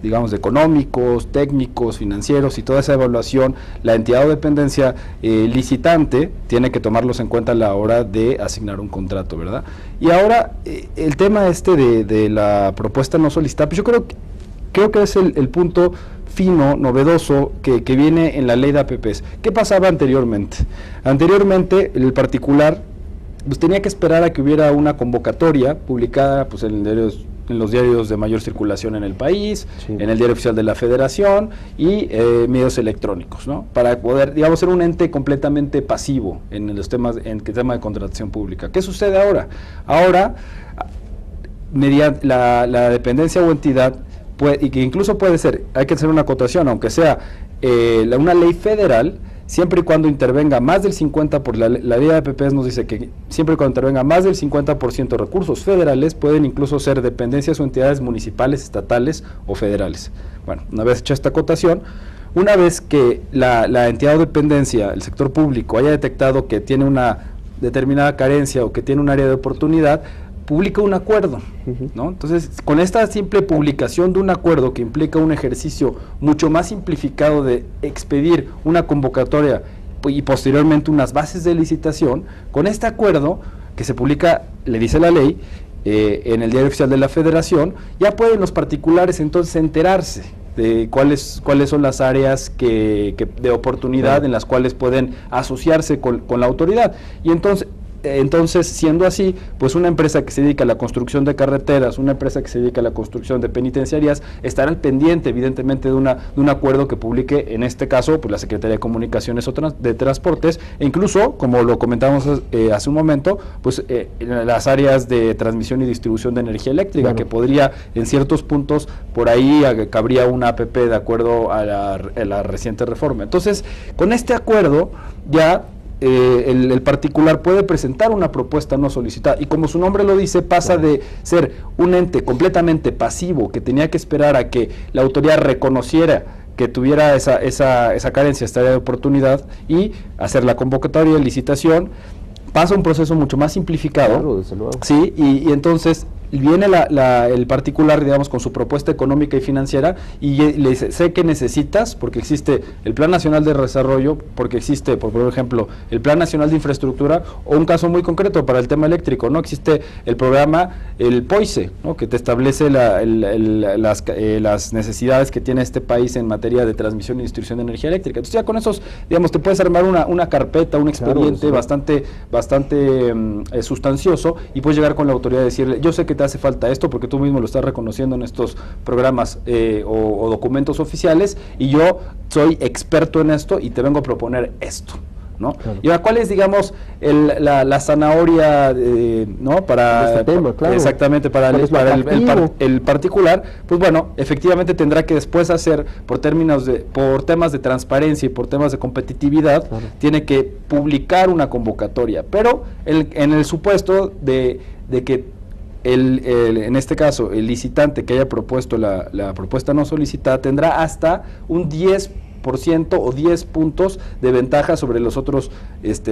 digamos, económicos, técnicos, financieros, y toda esa evaluación, la entidad o dependencia licitante tiene que tomarlos en cuenta a la hora de asignar un contrato, ¿verdad? Y ahora, el tema de la propuesta no solicitada, pues yo creo que es el punto fino, novedoso, que viene en la ley de APPs. ¿Qué pasaba anteriormente? Anteriormente, el particular pues tenía que esperar a que hubiera una convocatoria publicada pues en los diarios de mayor circulación en el país, sí, en el Diario Oficial de la Federación y medios electrónicos, ¿no? Para poder, digamos, ser un ente completamente pasivo en los temas, en el tema de contratación pública. ¿Qué sucede ahora? Ahora, mediante la dependencia o entidad, y que incluso puede ser, hay que hacer una acotación, aunque sea una ley federal, siempre y cuando intervenga más del 50%, la ley de APPs nos dice que siempre y cuando intervenga más del 50% de recursos federales, pueden incluso ser dependencias o entidades municipales, estatales o federales. Bueno, una vez hecha esta acotación, una vez que la entidad o dependencia, el sector público, haya detectado que tiene una determinada carencia o que tiene un área de oportunidad, publica un acuerdo, ¿no? Entonces, con esta simple publicación de un acuerdo que implica un ejercicio mucho más simplificado de expedir una convocatoria y posteriormente unas bases de licitación, con este acuerdo que se publica, le dice la ley, en el Diario Oficial de la Federación, ya pueden los particulares entonces enterarse de cuáles son las áreas de oportunidad en las cuales pueden asociarse con la autoridad. Y entonces, siendo así, pues una empresa que se dedica a la construcción de carreteras, una empresa que se dedica a la construcción de penitenciarías, estará al pendiente, evidentemente, de un acuerdo que publique, en este caso, pues la Secretaría de Comunicaciones o de Transportes, e incluso, como lo comentamos hace un momento, pues en las áreas de transmisión y distribución de energía eléctrica, claro, que podría, en ciertos puntos, por ahí cabría una APP de acuerdo a la reciente reforma. Entonces, con este acuerdo, ya el particular puede presentar una propuesta no solicitada, y como su nombre lo dice, pasa de ser un ente completamente pasivo que tenía que esperar a que la autoridad reconociera que tuviera esa carencia, esta área de oportunidad, y hacer la convocatoria de licitación, pasa un proceso mucho más simplificado. Claro, desde luego. Sí, y entonces viene el particular, digamos, con su propuesta económica y financiera y le dice, sé que necesitas, porque existe el Plan Nacional de Desarrollo, porque existe, por ejemplo, el Plan Nacional de Infraestructura, o un caso muy concreto para el tema eléctrico, ¿no? Existe el programa, el POICE, ¿no? Que te establece las necesidades que tiene este país en materia de transmisión y distribución de energía eléctrica. Entonces ya con esos, digamos, te puedes armar una carpeta, un expediente bastante sustancioso, y puedes llegar con la autoridad y decirle, yo sé que te hace falta esto porque tú mismo lo estás reconociendo en estos programas o documentos oficiales, y yo soy experto en esto y te vengo a proponer esto, ¿no? Claro. Y ahora, ¿cuál es, digamos, la zanahoria, ¿no? Para este tema, claro. Exactamente, para el particular, pues bueno, efectivamente tendrá que después hacer, por temas de transparencia y por temas de competitividad, claro, tiene que publicar una convocatoria, pero en el supuesto de que en este caso, el licitante que haya propuesto la propuesta no solicitada tendrá hasta un 10% o 10 puntos de ventaja sobre los otros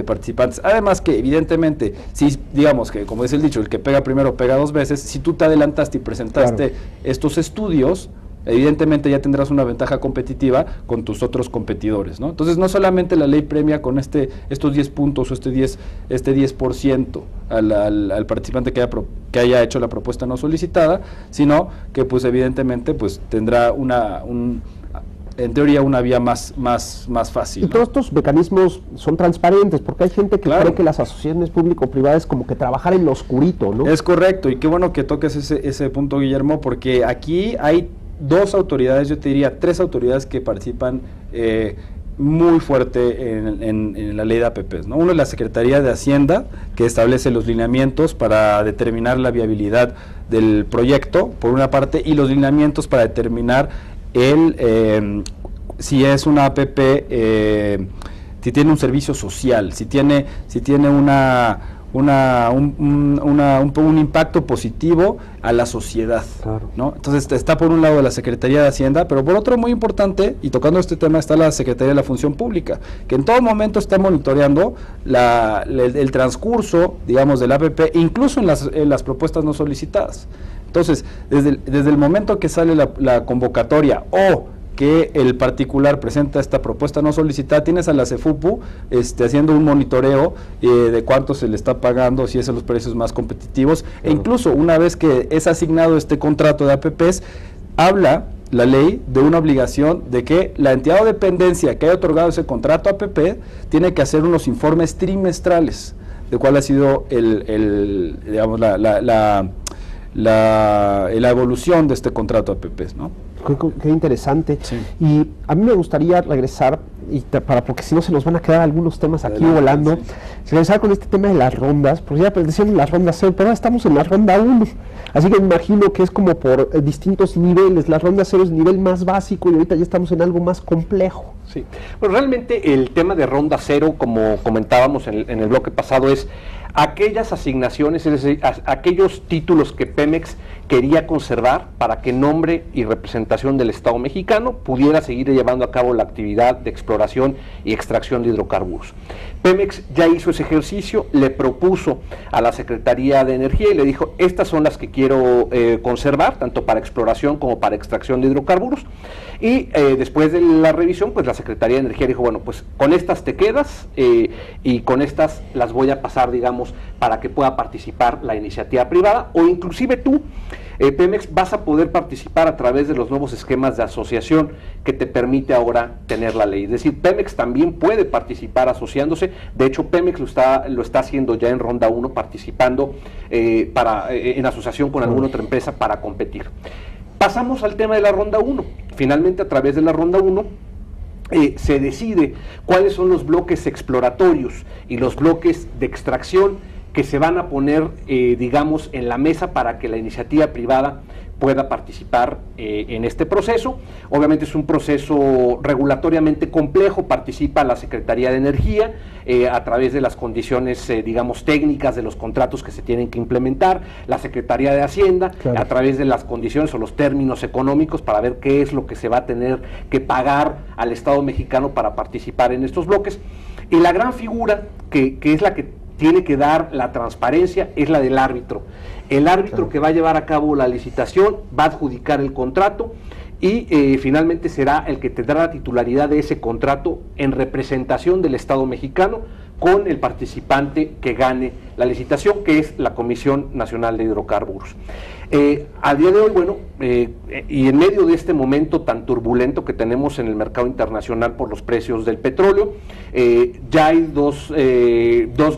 participantes. Además que, evidentemente, si digamos que, como dice el dicho, el que pega primero pega dos veces, si tú te adelantaste y presentaste, claro, estos estudios, evidentemente ya tendrás una ventaja competitiva con tus otros competidores, ¿no? Entonces, no solamente la ley premia con estos 10 puntos o este 10% al participante que haya hecho la propuesta no solicitada, sino que, pues, evidentemente, pues, tendrá en teoría una vía más fácil, ¿no? Y todos estos mecanismos son transparentes, porque hay gente que, claro, cree que las asociaciones público-privadas como que trabajar en lo oscurito, ¿no? Es correcto, y qué bueno que toques ese punto, Guillermo, porque aquí hay dos autoridades, yo te diría 3 autoridades que participan muy fuerte en la ley de APPs, ¿no? Uno es la Secretaría de Hacienda, que establece los lineamientos para determinar la viabilidad del proyecto, por una parte, y los lineamientos para determinar si es una APP, si tiene un servicio social, si tiene un impacto positivo a la sociedad, claro, ¿no? Entonces está por un lado la Secretaría de Hacienda, pero por otro, muy importante, y tocando este tema, está la Secretaría de la Función Pública, que en todo momento está monitoreando el transcurso, digamos, del APP, incluso en las propuestas no solicitadas. Entonces, desde el momento que sale la convocatoria o que el particular presenta esta propuesta no solicitada, tienes a la CEFUPU haciendo un monitoreo de cuánto se le está pagando, si es a los precios más competitivos, e incluso una vez que es asignado este contrato de APPs, habla la ley de una obligación de que la entidad o dependencia que haya otorgado ese contrato APP tiene que hacer unos informes trimestrales de cuál ha sido digamos, la evolución de este contrato APPs, ¿no? Qué interesante. Sí. Y a mí me gustaría regresar, porque si no se nos van a quedar algunos temas aquí volando, regresar con este tema de las rondas, porque ya decíamos la ronda 0, pero ahora estamos en la ronda 1, así que me imagino que es como por distintos niveles. La ronda 0 es el nivel más básico y ahorita ya estamos en algo más complejo. Sí, bueno, realmente el tema de ronda 0, como comentábamos en el bloque pasado, es aquellas asignaciones, es decir, aquellos títulos que Pemex quería conservar para que en nombre y representación del Estado mexicano pudiera seguir llevando a cabo la actividad de exploración y extracción de hidrocarburos. Pemex ya hizo ese ejercicio, le propuso a la Secretaría de Energía y le dijo, estas son las que quiero conservar, tanto para exploración como para extracción de hidrocarburos, y después de la revisión, pues la Secretaría de Energía dijo, bueno, pues con estas te quedas y con estas las voy a pasar, digamos, para que pueda participar la iniciativa privada, o inclusive tú, Pemex, vas a poder participar a través de los nuevos esquemas de asociación que te permite ahora tener la ley. Es decir, Pemex también puede participar asociándose. De hecho, Pemex lo está haciendo ya en ronda 1, participando en asociación con alguna otra empresa para competir. Pasamos al tema de la ronda 1. Finalmente, a través de la ronda 1, se decide cuáles son los bloques exploratorios y los bloques de extracción que se van a poner, digamos, en la mesa para que la iniciativa privada pueda participar en este proceso. Obviamente es un proceso regulatoriamente complejo, participa la Secretaría de Energía a través de las condiciones, digamos, técnicas de los contratos que se tienen que implementar, la Secretaría de Hacienda, claro, a través de las condiciones o los términos económicos para ver qué es lo que se va a tener que pagar al Estado mexicano para participar en estos bloques. Y la gran figura, que es la que tiene que dar la transparencia es la del árbitro. El árbitro que va a llevar a cabo la licitación va a adjudicar el contrato y finalmente será el que tendrá la titularidad de ese contrato en representación del Estado mexicano con el participante que gane la licitación, que es la Comisión Nacional de Hidrocarburos. A día de hoy, bueno, y en medio de este momento tan turbulento que tenemos en el mercado internacional por los precios del petróleo, ya hay dos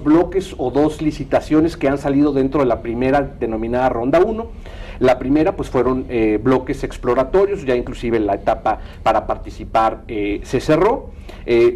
bloques o dos licitaciones que han salido dentro de la primera denominada Ronda 1. La primera pues fueron bloques exploratorios, ya inclusive la etapa para participar se cerró.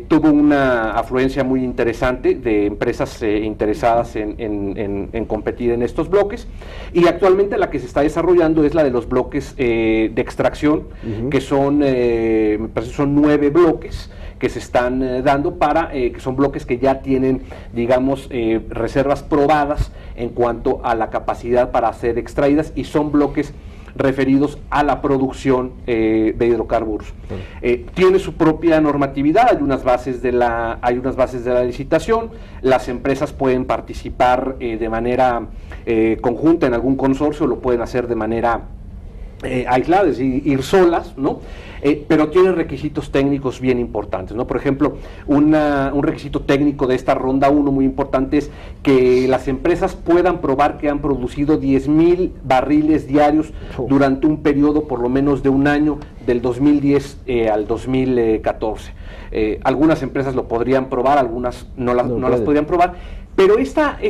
Tuvo una afluencia muy interesante de empresas interesadas en competir en estos bloques, y actualmente la que se está desarrollando es la de los bloques de extracción, que son, me parece son 9 bloques que se están dando para, que son bloques que ya tienen, digamos, reservas probadas en cuanto a la capacidad para ser extraídas, y son bloques referidos a la producción de hidrocarburos. Tiene su propia normatividad, hay unas bases de la licitación, las empresas pueden participar de manera conjunta en algún consorcio, lo pueden hacer de manera aislada, es decir, ir solas, ¿no? Pero tiene requisitos técnicos bien importantes, ¿no? Por ejemplo, un requisito técnico de esta Ronda 1 muy importante es que las empresas puedan probar que han producido 10,000 barriles diarios durante un periodo por lo menos de un año, del 2010 al 2014. Algunas empresas lo podrían probar, algunas no las podrían probar, pero esta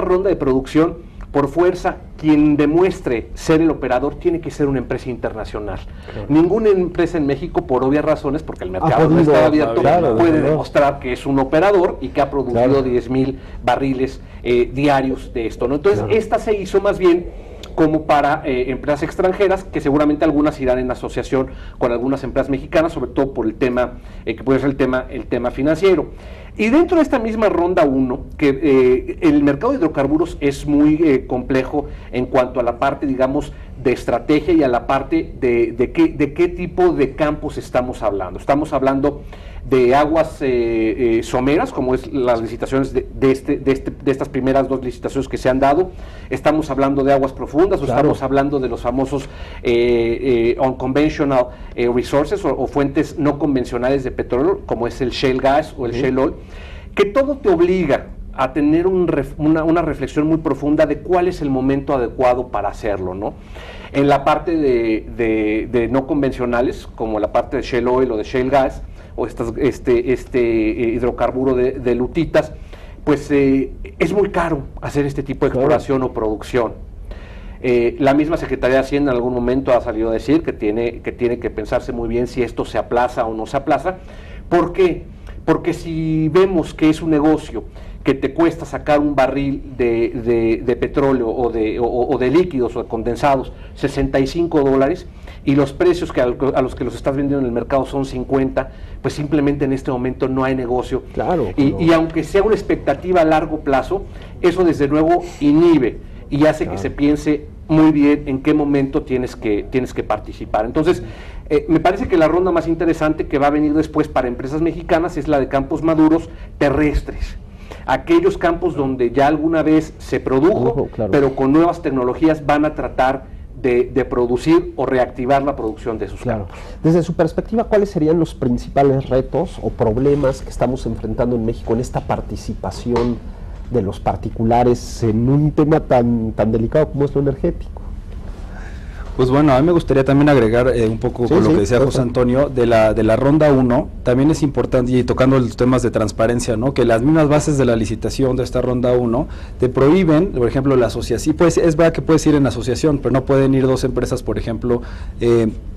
ronda de producción, por fuerza, quien demuestre ser el operador tiene que ser una empresa internacional. Claro. Ninguna empresa en México, por obvias razones, porque el mercado no está abierto, puede demostrar que es un operador y que ha producido 10,000 barriles diarios de esto, ¿no? Entonces, esta se hizo más bien como para empresas extranjeras, que seguramente algunas irán en asociación con algunas empresas mexicanas, sobre todo por el tema, que puede ser el tema financiero. Y dentro de esta misma Ronda 1, que el mercado de hidrocarburos es muy complejo en cuanto a la parte, digamos, de estrategia y a la parte de qué tipo de campos estamos hablando. Estamos hablando de aguas someras, como es las licitaciones de estas primeras 2 licitaciones que se han dado. Estamos hablando de aguas profundas, o estamos hablando de los famosos unconventional resources o fuentes no convencionales de petróleo, como es el shale gas o el shale oil, que todo te obliga a tener una reflexión muy profunda de cuál es el momento adecuado para hacerlo, ¿no? En la parte de no convencionales, como la parte de shale oil o de shale gas, o hidrocarburo de lutitas, pues es muy caro hacer este tipo de exploración o producción. La misma Secretaría de Hacienda en algún momento ha salido a decir que tiene que pensarse muy bien si esto se aplaza o no se aplaza. ¿Por qué? Porque si vemos que es un negocio que te cuesta sacar un barril de petróleo o de líquidos o de condensados $65, y los precios a los que los estás vendiendo en el mercado son 50, pues simplemente en este momento no hay negocio. Claro. Y aunque sea una expectativa a largo plazo, eso desde luego inhibe y hace que se piense muy bien en qué momento tienes que participar. Entonces, me parece que la ronda más interesante que va a venir después para empresas mexicanas es la de campos maduros terrestres. Aquellos campos donde ya alguna vez se produjo, pero con nuevas tecnologías van a tratar de producir o reactivar la producción de sus campos. Desde su perspectiva, ¿cuáles serían los principales retos o problemas que estamos enfrentando en México en esta participación de los particulares en un tema tan delicado como es lo energético? Pues bueno, a mí me gustaría también agregar un poco con lo que decía José Antonio, de la Ronda 1, también es importante, y tocando los temas de transparencia, ¿no? Que las mismas bases de la licitación de esta Ronda 1 te prohíben, por ejemplo, la asociación, pues es verdad que puedes ir en asociación, pero no pueden ir 2 empresas, por ejemplo,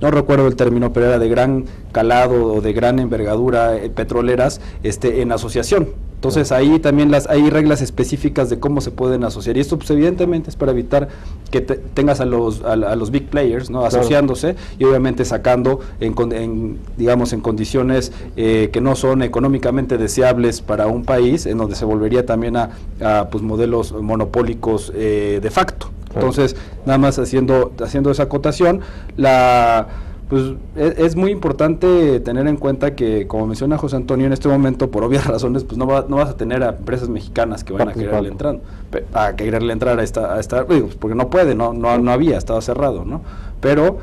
no recuerdo el término, pero era de gran calado o de gran envergadura petroleras, en asociación. Entonces ahí también hay reglas específicas de cómo se pueden asociar, y esto pues evidentemente es para evitar que tengas a los big players, ¿no? Asociándose y obviamente sacando digamos en condiciones que no son económicamente deseables para un país, en donde se volvería también a pues modelos monopólicos de facto. Entonces, nada más haciendo esa acotación, pues es muy importante tener en cuenta que, como menciona José Antonio, en este momento, por obvias razones, pues no vas a tener a empresas mexicanas que van a quererle entrar a esta porque no puede, no había, estaba cerrado, ¿no? Pero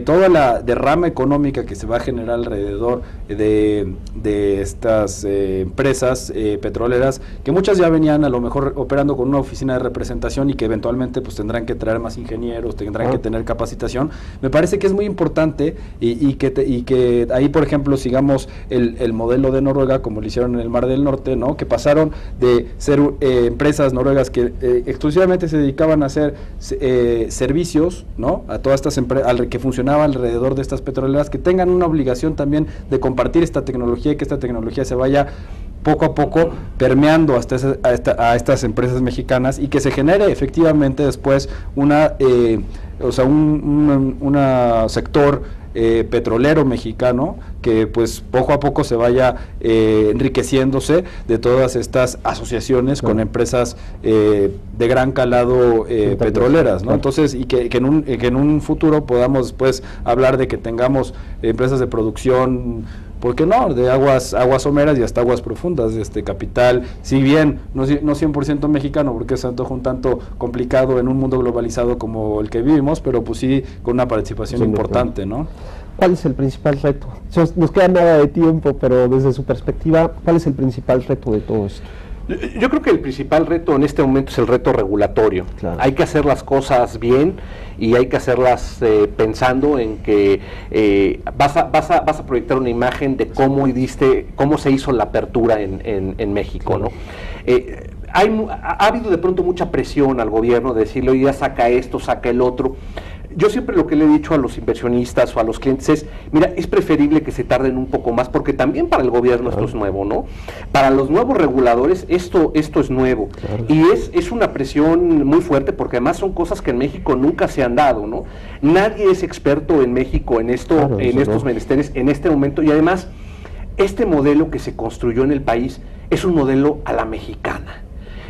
toda la derrama económica que se va a generar alrededor de estas empresas petroleras, que muchas ya venían a lo mejor operando con una oficina de representación y que eventualmente pues tendrán que traer más ingenieros, tendrán que tener capacitación, me parece que es muy importante y que ahí, por ejemplo, sigamos el modelo de Noruega, como lo hicieron en el Mar del Norte, ¿no? Que pasaron de ser empresas noruegas que exclusivamente se dedicaban a hacer servicios, ¿no? A todas estas empresas que funcionaban alrededor de estas petroleras, que tengan una obligación también de compartir esta tecnología y que esta tecnología se vaya poco a poco permeando a estas empresas mexicanas y que se genere efectivamente después un sector petrolero mexicano que pues poco a poco se vaya enriqueciéndose de todas estas asociaciones con empresas de gran calado petroleras, ¿no? Entonces, y que en un futuro podamos después hablar de que tengamos empresas de producción, ¿por qué no?, de aguas someras y hasta aguas profundas, de este capital, si bien no 100% mexicano, porque es un tanto complicado en un mundo globalizado como el que vivimos, pero pues sí con una participación importante, ¿no? ¿Cuál es el principal reto? Nos queda nada de tiempo, pero desde su perspectiva, ¿cuál es el principal reto de todo esto? Yo creo que el principal reto en este momento es el reto regulatorio. Claro. Hay que hacer las cosas bien y hay que hacerlas pensando en que vas a proyectar una imagen de cómo se hizo la apertura en México, claro, ¿no? Ha habido de pronto mucha presión al gobierno de decirle, oye, ya saca esto, saca el otro. Yo siempre lo que le he dicho a los inversionistas o a los clientes es, mira, es preferible que se tarden un poco más, porque también para el gobierno esto es nuevo, ¿no? Para los nuevos reguladores esto es nuevo, claro, y es una presión muy fuerte, porque además son cosas que en México nunca se han dado, ¿no? Nadie es experto en México en esto, claro, en estos menesteres, en este momento, y además, este modelo que se construyó en el país es un modelo a la mexicana.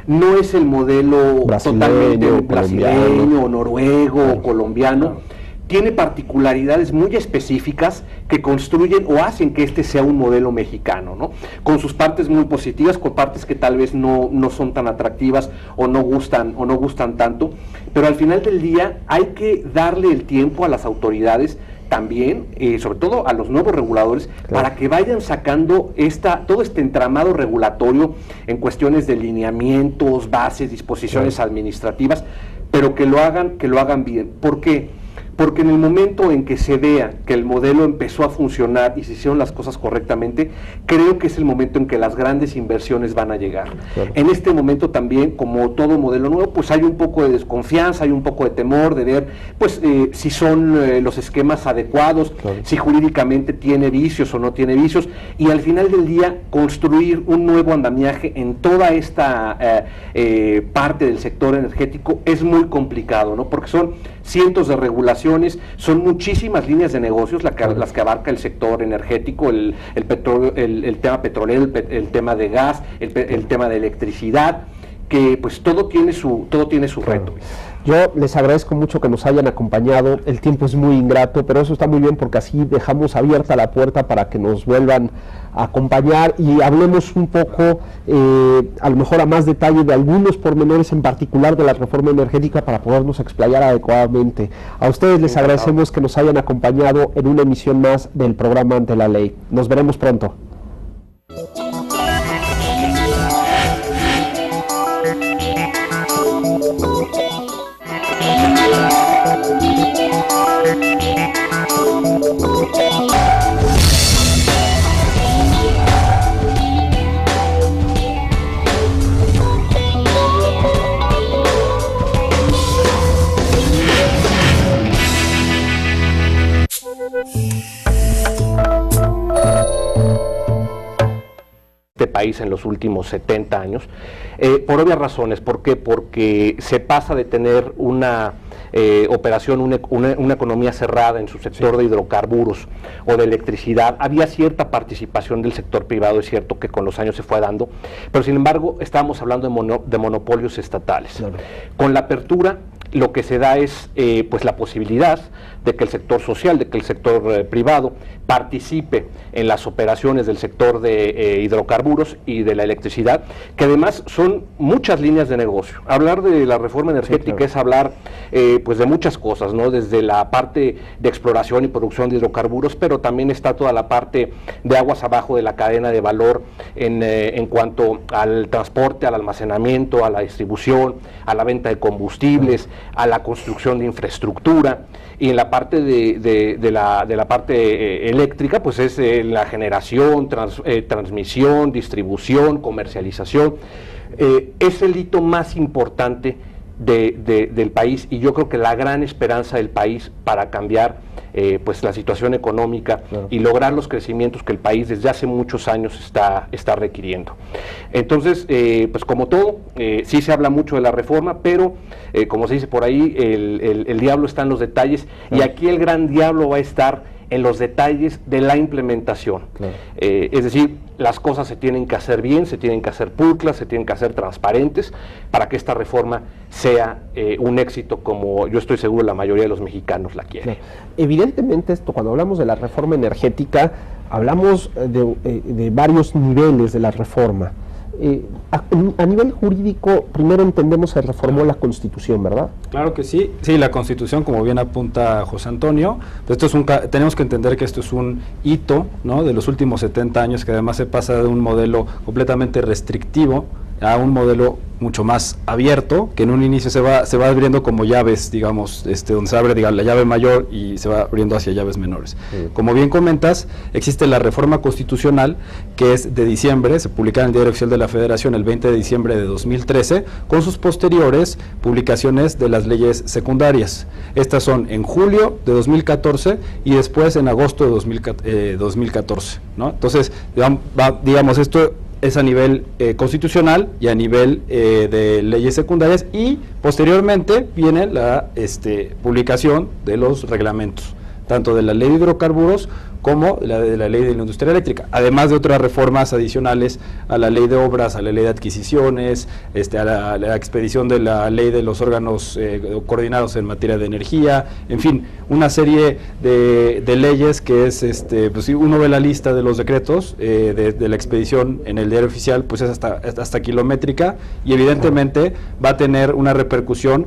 No es el modelo totalmente brasileño, noruego, claro, colombiano. Claro. Tiene particularidades muy específicas que construyen o hacen que este sea un modelo mexicano, ¿no? Con sus partes muy positivas, con partes que tal vez no son tan atractivas o no gustan tanto, pero al final del día hay que darle el tiempo a las autoridades también, sobre todo a los nuevos reguladores, claro, para que vayan sacando todo este entramado regulatorio en cuestiones de lineamientos, bases, disposiciones, claro, administrativas, pero que lo hagan bien. ¿Por qué? Porque en el momento en que se vea que el modelo empezó a funcionar y se hicieron las cosas correctamente, creo que es el momento en que las grandes inversiones van a llegar. Claro. En este momento también, como todo modelo nuevo, pues hay un poco de desconfianza, hay un poco de temor de ver pues si son los esquemas adecuados, claro, si jurídicamente tiene vicios o no tiene vicios, y al final del día construir un nuevo andamiaje en toda esta parte del sector energético es muy complicado, ¿no? Porque son cientos de regulaciones, son muchísimas líneas de negocios las que abarca el sector energético, el petróleo, el tema petrolero, el tema de gas, el tema de electricidad, que pues todo tiene su reto. Yo les agradezco mucho que nos hayan acompañado. El tiempo es muy ingrato, pero eso está muy bien porque así dejamos abierta la puerta para que nos vuelvan a acompañar y hablemos un poco, a lo mejor a más detalle, de algunos pormenores en particular de la reforma energética para podernos explayar adecuadamente. A ustedes les agradecemos que nos hayan acompañado en una emisión más del programa Ante la Ley. Nos veremos pronto. Este país en los últimos 70 años, por obvias razones. ¿Por qué? Porque se pasa de tener una operación, una economía cerrada en su sector, sí, de hidrocarburos o de electricidad. Había cierta participación del sector privado, es cierto que con los años se fue dando, pero sin embargo estábamos hablando de monopolios estatales. Claro. Con la apertura lo que se da es pues la posibilidad de que el sector social, de que el sector privado participe en las operaciones del sector de hidrocarburos y de la electricidad, que además son muchas líneas de negocio. Hablar de la reforma energética, sí, claro, es hablar pues de muchas cosas, ¿no? Desde la parte de exploración y producción de hidrocarburos, pero también está toda la parte de aguas abajo de la cadena de valor en cuanto al transporte, al almacenamiento, a la distribución, a la venta de combustibles, a la construcción de infraestructura. Y en la parte de la parte eléctrica, pues es la generación, transmisión, distribución, comercialización. Es el hito más importante del país, y yo creo que la gran esperanza del país para cambiar pues la situación económica, claro, y lograr los crecimientos que el país desde hace muchos años está requiriendo. Entonces, pues como todo, sí se habla mucho de la reforma, pero como se dice por ahí, el diablo está en los detalles, claro, y aquí el gran diablo va a estar en los detalles de la implementación. Claro. Es decir, las cosas se tienen que hacer bien, se tienen que hacer pulcras, se tienen que hacer transparentes para que esta reforma sea un éxito, como yo estoy seguro la mayoría de los mexicanos la quieren. Claro. Evidentemente esto, cuando hablamos de la reforma energética, hablamos de varios niveles de la reforma. A nivel jurídico, primero entendemos que se reformó la Constitución, ¿verdad? Claro que sí, sí, la Constitución, como bien apunta José Antonio, pues tenemos que entender que esto es un hito, ¿no?, de los últimos 70 años, que además se pasa de un modelo completamente restrictivo a un modelo mucho más abierto, que en un inicio se va abriendo como llaves, digamos, donde se abre, digamos, la llave mayor y se va abriendo hacia llaves menores. Sí. Como bien comentas, existe la reforma constitucional, que es de diciembre, se publica en el Diario Oficial de la Federación el 20 de diciembre de 2013, con sus posteriores publicaciones de las leyes secundarias. Estas son en julio de 2014 y después en agosto de 2014, ¿no? Entonces, digamos, esto es a nivel constitucional y a nivel de leyes secundarias, y posteriormente viene la publicación de los reglamentos, tanto de la ley de hidrocarburos como de la ley de la industria eléctrica, además de otras reformas adicionales a la ley de obras, a la ley de adquisiciones, a la expedición de la ley de los órganos coordinados en materia de energía, en fin, una serie de leyes que es, pues si uno ve la lista de los decretos de la expedición en el Diario Oficial, pues es hasta kilométrica, y evidentemente va a tener una repercusión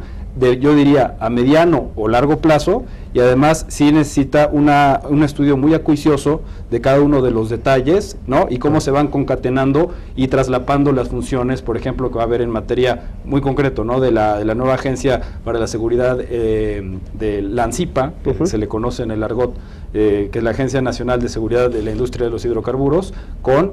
yo diría, a mediano o largo plazo, y además sí necesita un estudio muy acuicioso de cada uno de los detalles, ¿no?, y cómo se van concatenando y traslapando las funciones, por ejemplo, que va a haber en materia muy concreto, ¿no?, de la nueva Agencia para la Seguridad de la ANSIPA, que se le conoce en el argot, que es la Agencia Nacional de Seguridad de la Industria de los Hidrocarburos, con,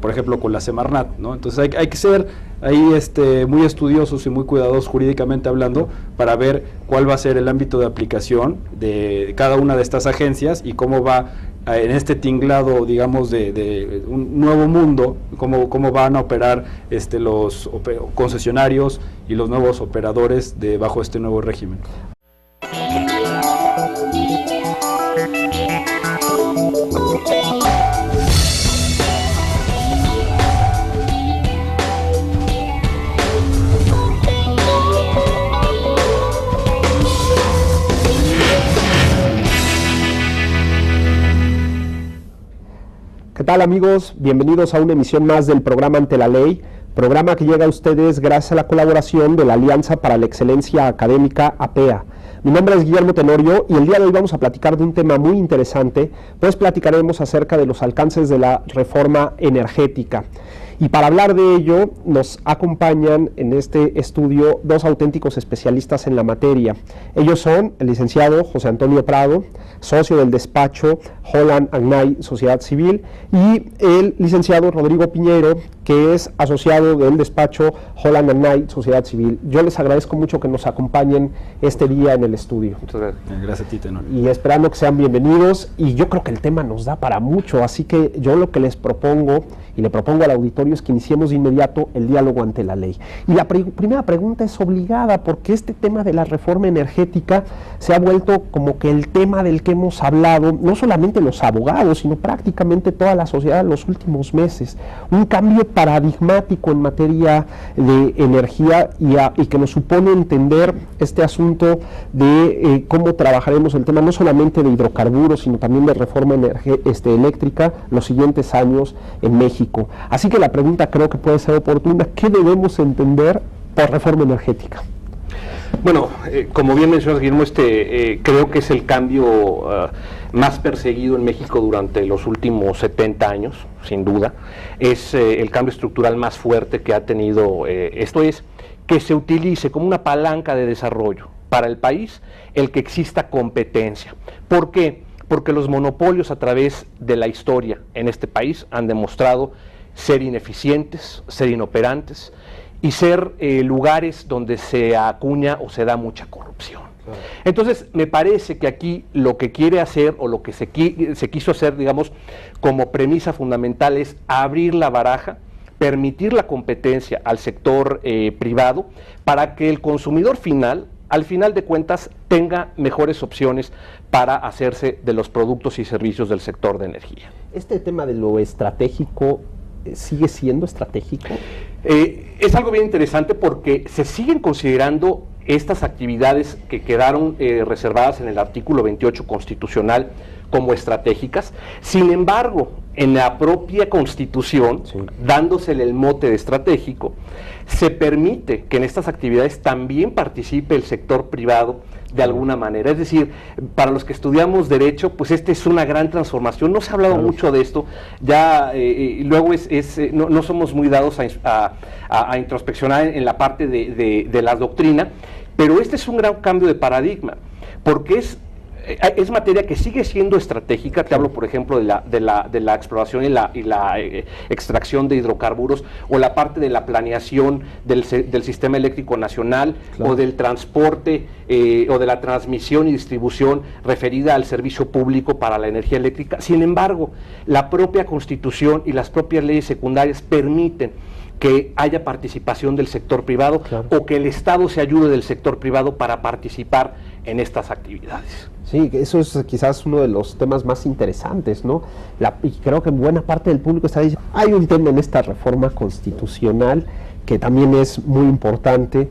por ejemplo, con la Semarnat, ¿no? Entonces hay que ser ahí muy estudiosos y muy cuidadosos jurídicamente hablando, para ver cuál va a ser el ámbito de aplicación de cada una de estas agencias y cómo va en este tinglado, digamos, de un nuevo mundo, cómo van a operar los concesionarios y los nuevos operadores bajo este nuevo régimen. ¿Qué tal, amigos? Bienvenidos a una emisión más del programa Ante la Ley, programa que llega a ustedes gracias a la colaboración de la Alianza para la Excelencia Académica, APEA. Mi nombre es Guillermo Tenorio y el día de hoy vamos a platicar de un tema muy interesante, pues platicaremos acerca de los alcances de la reforma energética. Y para hablar de ello nos acompañan en este estudio dos auténticos especialistas en la materia. Ellos son el licenciado José Antonio Prado, socio del despacho Holland & Knight Sociedad Civil, y el licenciado Rodrigo Piñero, que es asociado del despacho Holland & Knight Sociedad Civil. Yo les agradezco mucho que nos acompañen este día en el estudio. Muchas gracias. Gracias a ti, Tenorio. Y esperando que sean bienvenidos, y yo creo que el tema nos da para mucho, así que yo lo que les propongo, y le propongo al auditorio, auditorio es que iniciemos de inmediato el diálogo ante la ley. Y la primera pregunta es obligada, porque este tema de la reforma energética se ha vuelto como que el tema del que hemos hablado, no solamente los abogados, sino prácticamente toda la sociedad en los últimos meses. Un cambio paradigmático en materia de energía y que nos supone entender este asunto de cómo trabajaremos el tema no solamente de hidrocarburos, sino también de reforma eléctrica los siguientes años en México. Así que la pregunta creo que puede ser oportuna: ¿qué debemos entender por reforma energética? Bueno, como bien mencionas, Guillermo, creo que es el cambio más perseguido en México durante los últimos 70 años, sin duda. Es el cambio estructural más fuerte que ha tenido, esto es, que se utilice como una palanca de desarrollo para el país el que exista competencia. ¿Por qué? Porque los monopolios a través de la historia en este país han demostrado ser ineficientes, ser inoperantes y ser lugares donde se acuña o se da mucha corrupción. Claro. Entonces, me parece que aquí lo que quiere hacer, o lo que se quiso hacer, digamos, como premisa fundamental, es abrir la baraja, permitir la competencia al sector privado, para que el consumidor final, al final de cuentas, tenga mejores opciones para hacerse de los productos y servicios del sector de energía. Este tema de lo estratégico, ¿sigue siendo estratégico? Es algo bien interesante, porque se siguen considerando estas actividades que quedaron reservadas en el artículo 28 constitucional como estratégicas. Sin embargo, en la propia Constitución, sí, dándosele el mote de estratégico, se permite que en estas actividades también participe el sector privado de alguna manera. Es decir, para los que estudiamos Derecho, pues esta es una gran transformación. No se ha hablado mucho de esto, ya luego no somos muy dados a introspeccionar en la parte de la doctrina, pero este es un gran cambio de paradigma, porque es materia que sigue siendo estratégica. Te hablo, por ejemplo, de la exploración y la extracción de hidrocarburos, o la parte de la planeación del sistema eléctrico nacional, claro, o del transporte o de la transmisión y distribución referida al servicio público para la energía eléctrica. Sin embargo, la propia Constitución y las propias leyes secundarias permiten que haya participación del sector privado, claro, o que el Estado se ayude del sector privado para participar en estas actividades. Sí, eso es quizás uno de los temas más interesantes, ¿no? Y creo que buena parte del público está diciendo, hay un tema en esta reforma constitucional que también es muy importante,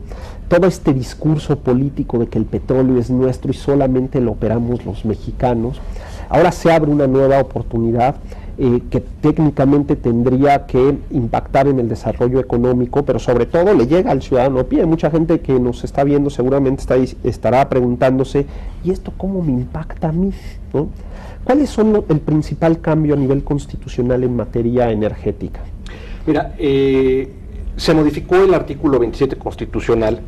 todo este discurso político de que el petróleo es nuestro y solamente lo operamos los mexicanos. Ahora se abre una nueva oportunidad que técnicamente tendría que impactar en el desarrollo económico, pero sobre todo le llega al ciudadano a pie. Mucha gente que nos está viendo seguramente estará preguntándose, ¿y esto cómo me impacta a mí? ¿No? ¿Cuáles son el principal cambio a nivel constitucional en materia energética? Mira, se modificó el artículo 27 constitucional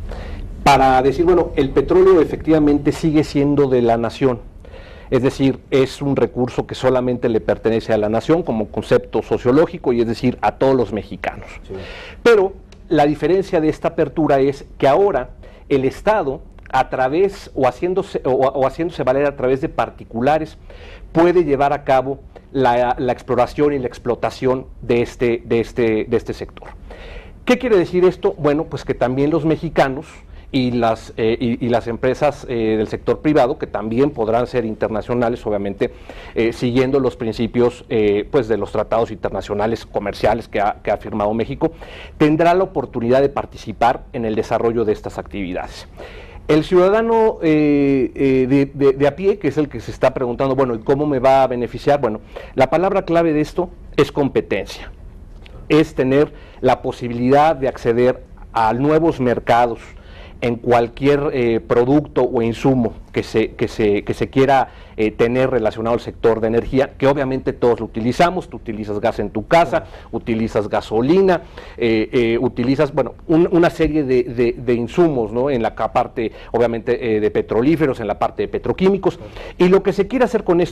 para decir, bueno, el petróleo efectivamente sigue siendo de la nación. Es decir, es un recurso que solamente le pertenece a la nación como concepto sociológico, y es decir, a todos los mexicanos. Sí. Pero la diferencia de esta apertura es que ahora el Estado, a través o haciéndose valer a través de particulares, puede llevar a cabo la exploración y la explotación de este sector. ¿Qué quiere decir esto? Bueno, pues que también los mexicanos y las empresas del sector privado, que también podrán ser internacionales, obviamente, siguiendo los principios pues de los tratados internacionales comerciales que ha firmado México, tendrá la oportunidad de participar en el desarrollo de estas actividades. El ciudadano de a pie, que es el que se está preguntando, bueno, ¿y cómo me va a beneficiar? Bueno, la palabra clave de esto es competencia, es tener la posibilidad de acceder a nuevos mercados en cualquier producto o insumo que se quiera tener relacionado al sector de energía, que obviamente todos lo utilizamos. Tú utilizas gas en tu casa, utilizas gasolina, utilizas, bueno, una serie de insumos, ¿no? En la parte, obviamente, de petrolíferos, en la parte de petroquímicos, y lo que se quiere hacer con esto